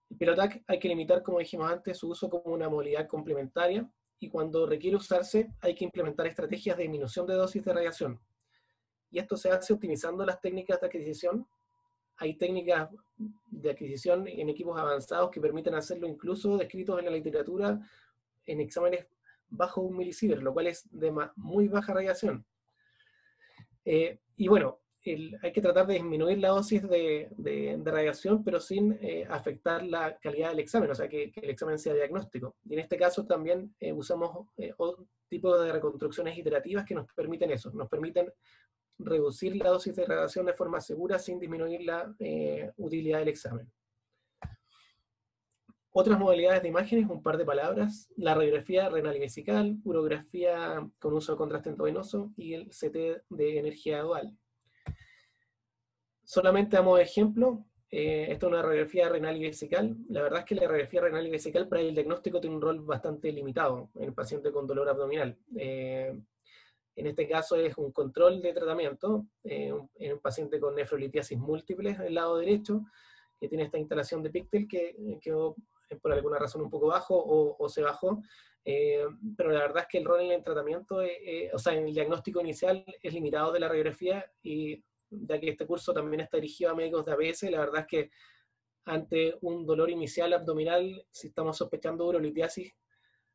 El Pilotac hay que limitar, como dijimos antes, su uso como una modalidad complementaria, y cuando requiere usarse hay que implementar estrategias de disminución de dosis de radiación. Y esto se hace optimizando las técnicas de adquisición. Hay técnicas de adquisición en equipos avanzados que permiten hacerlo incluso descritos en la literatura en exámenes bajo 1 milisievert, lo cual es de muy baja radiación. Y bueno, hay que tratar de disminuir la dosis de radiación, pero sin afectar la calidad del examen, o sea, que el examen sea diagnóstico. Y en este caso también usamos otro tipo de reconstrucciones iterativas que nos permiten eso, nos permiten reducir la dosis de radiación de forma segura sin disminuir la utilidad del examen. Otras modalidades de imágenes, un par de palabras: la radiografía renal y vesical, urografía con uso de contraste endovenoso y el CT de energía dual. Solamente a modo de ejemplo, esto es una radiografía renal y vesical. La verdad es que la radiografía renal y vesical para el diagnóstico tiene un rol bastante limitado en el paciente con dolor abdominal. En este caso es un control de tratamiento en un paciente con nefrolitiasis múltiple del lado derecho, que tiene esta instalación de Pictel que quedó por alguna razón un poco bajo o se bajó, pero la verdad es que el rol en el tratamiento, o sea, en el diagnóstico inicial es limitado de la radiografía, y ya que este curso también está dirigido a médicos de ABS, la verdad es que ante un dolor inicial abdominal, si estamos sospechando urolitiasis,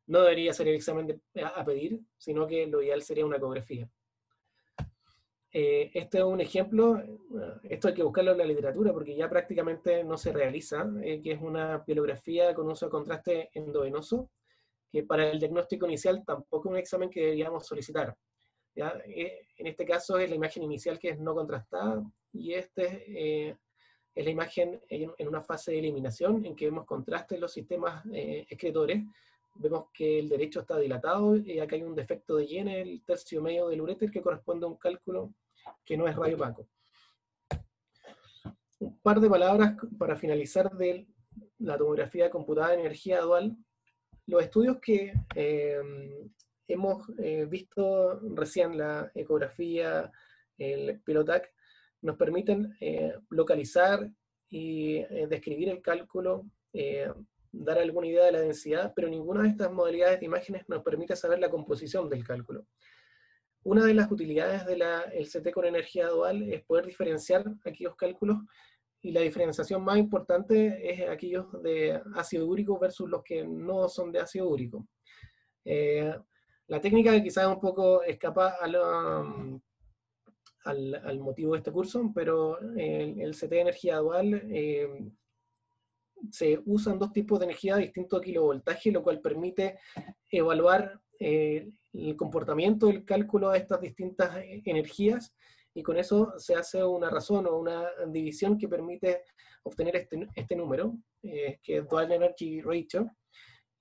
no debería ser el examen a pedir, sino que lo ideal sería una ecografía. Este es un ejemplo, esto hay que buscarlo en la literatura porque ya prácticamente no se realiza, que es una pielografía con uso de contraste endovenoso, que para el diagnóstico inicial tampoco es un examen que deberíamos solicitar. ¿Ya? En este caso es la imagen inicial que es no contrastada, y este es la imagen en una fase de eliminación en que vemos contraste en los sistemas excretores. Vemos que el derecho está dilatado y acá hay un defecto de llene en el tercio medio del uréter que corresponde a un cálculo que no es radiopaco. Un par de palabras para finalizar de la tomografía computada de energía dual. Los estudios que hemos visto recién, la ecografía, el Pilotac, nos permiten localizar y describir el cálculo, dar alguna idea de la densidad, pero ninguna de estas modalidades de imágenes nos permite saber la composición del cálculo. Una de las utilidades del CT con energía dual es poder diferenciar aquellos cálculos, y la diferenciación más importante es aquellos de ácido úrico versus los que no son de ácido úrico. La técnica quizás un poco escapa al motivo de este curso, pero el CT de energía dual se usan dos tipos de energía distintos a kilovoltaje, lo cual permite evaluar el comportamiento del cálculo de estas distintas energías, y con eso se hace una razón o una división que permite obtener este número, que es Dual Energy Ratio,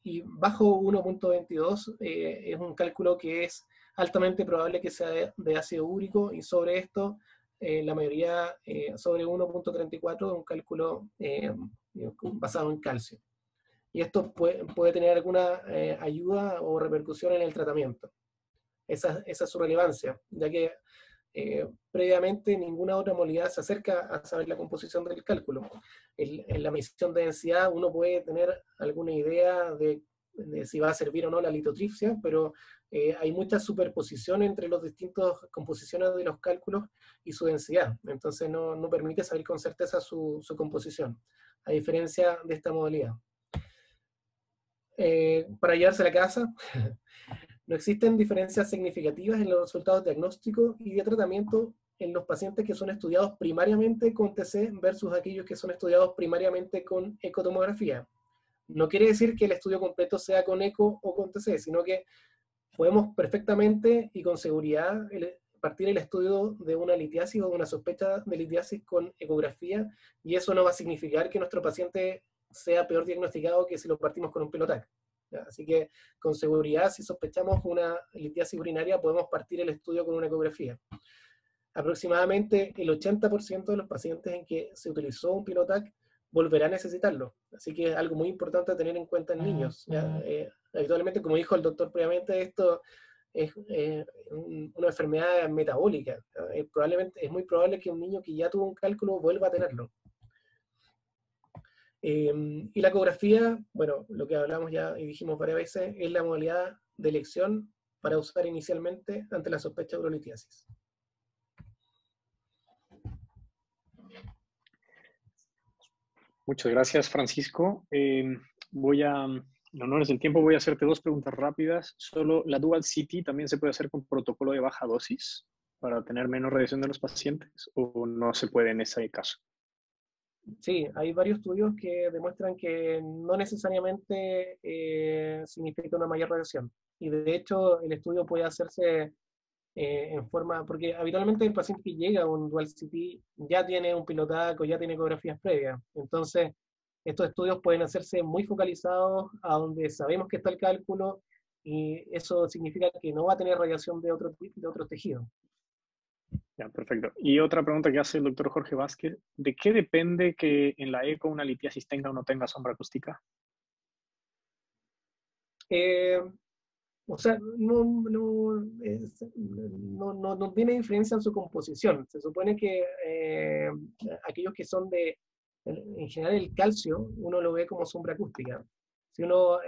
y bajo 1.22 es un cálculo que es altamente probable que sea de ácido úrico, y sobre esto la mayoría sobre 1.34 es un cálculo basado en calcio. Y esto puede tener alguna ayuda o repercusión en el tratamiento. Esa es su relevancia, ya que previamente ninguna otra modalidad se acerca a saber la composición del cálculo. En la medición de densidad uno puede tener alguna idea de si va a servir o no la litotripsia, pero hay mucha superposición entre las distintas composiciones de los cálculos y su densidad. Entonces no permite saber con certeza su composición, a diferencia de esta modalidad. Para llevarse a la casa, no existen diferencias significativas en los resultados diagnósticos y de tratamiento en los pacientes que son estudiados primariamente con TC versus aquellos que son estudiados primariamente con ecotomografía. No quiere decir que el estudio completo sea con eco o con TC, sino que podemos perfectamente y con seguridad partir el estudio de una litiasis o de una sospecha de litiasis con ecografía, y eso no va a significar que nuestro paciente sea peor diagnosticado que si lo partimos con un pilotac. Así que con seguridad, si sospechamos una litiasis urinaria, podemos partir el estudio con una ecografía. Aproximadamente el 80% de los pacientes en que se utilizó un pilotac volverá a necesitarlo. Así que es algo muy importante a tener en cuenta en niños. Habitualmente, como dijo el doctor previamente, esto es una enfermedad metabólica. Es muy probable que un niño que ya tuvo un cálculo vuelva a tenerlo. Y la ecografía, bueno, lo que hablamos ya y dijimos varias veces, es la modalidad de elección para usar inicialmente ante la sospecha de urolitiasis. Muchas gracias, Francisco. En honores del tiempo, voy a hacerte dos preguntas rápidas. Solo la Dual CT también se puede hacer con protocolo de baja dosis para tener menos radiación de los pacientes, o no se puede en ese caso. Sí, hay varios estudios que demuestran que no necesariamente significa una mayor radiación. Y de hecho, el estudio puede hacerse en forma, porque habitualmente el paciente que llega a un Dual CT ya tiene un pilotac o ya tiene ecografías previas. Entonces, estos estudios pueden hacerse muy focalizados a donde sabemos que está el cálculo, y eso significa que no va a tener radiación de otros tejidos. Ya, perfecto. Y otra pregunta que hace el doctor Jorge Vázquez, ¿de qué depende que en la eco una litiasis tenga o no tenga sombra acústica? O sea, no tiene diferencia en su composición. Se supone que aquellos que son en general el calcio, uno lo ve como sombra acústica. Si uno,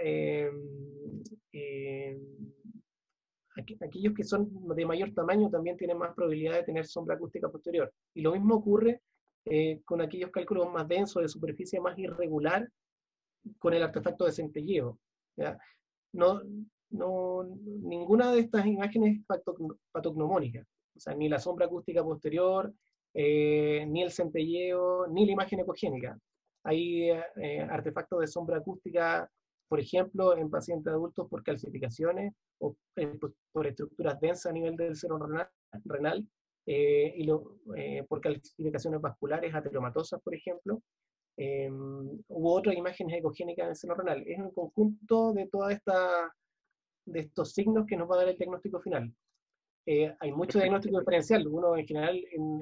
aquellos que son de mayor tamaño también tienen más probabilidad de tener sombra acústica posterior. Y lo mismo ocurre con aquellos cálculos más densos, de superficie más irregular, con el artefacto de centelleo. ¿Ya? Ninguna de estas imágenes es patognomónica. O sea, ni la sombra acústica posterior, ni el centelleo, ni la imagen ecogénica. Hay artefactos de sombra acústica, por ejemplo, en pacientes adultos por calcificaciones o por estructuras densas a nivel del seno renal, por calcificaciones vasculares ateromatosas, por ejemplo, u otras imágenes ecogénicas en el seno renal. Es un conjunto de de estos signos que nos va a dar el diagnóstico final. Hay mucho diagnóstico diferencial, uno en general,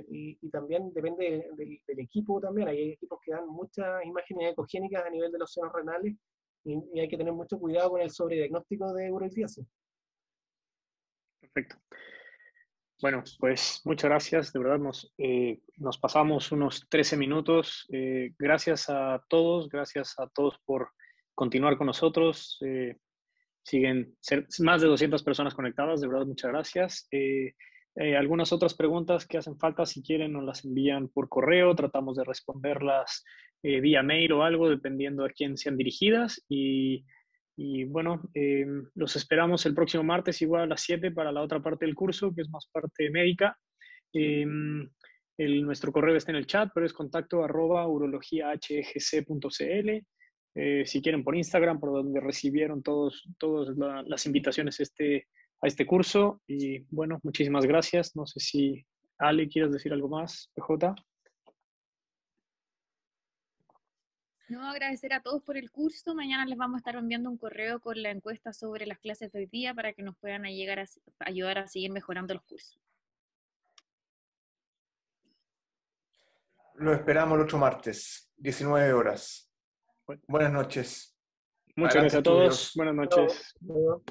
y también depende del equipo también. Hay equipos que dan muchas imágenes ecogénicas a nivel de los senos renales, y hay que tener mucho cuidado con el sobrediagnóstico de urolitiasis. Perfecto. Bueno, pues muchas gracias. De verdad nos pasamos unos 13 minutos. Gracias a todos por continuar con nosotros. siguen más de 200 personas conectadas, de verdad, muchas gracias. Algunas otras preguntas que hacen falta, si quieren, nos las envían por correo, tratamos de responderlas vía mail o algo, dependiendo a quién sean dirigidas. Y bueno, los esperamos el próximo martes, igual a las 7, para la otra parte del curso, que es más parte médica. Nuestro correo está en el chat, pero es contacto@urologiahegc.cl. Si quieren, por Instagram, por donde recibieron todas las invitaciones a este curso. Y bueno, muchísimas gracias. No sé si Ale, ¿quieres decir algo más? PJ. No, agradecer a todos por el curso. Mañana les vamos a estar enviando un correo con la encuesta sobre las clases de hoy día para que nos puedan ayudar a seguir mejorando los cursos. Lo esperamos el otro martes, 19 horas. Buenas noches. Muchas gracias a todos. Buenas noches. Chao.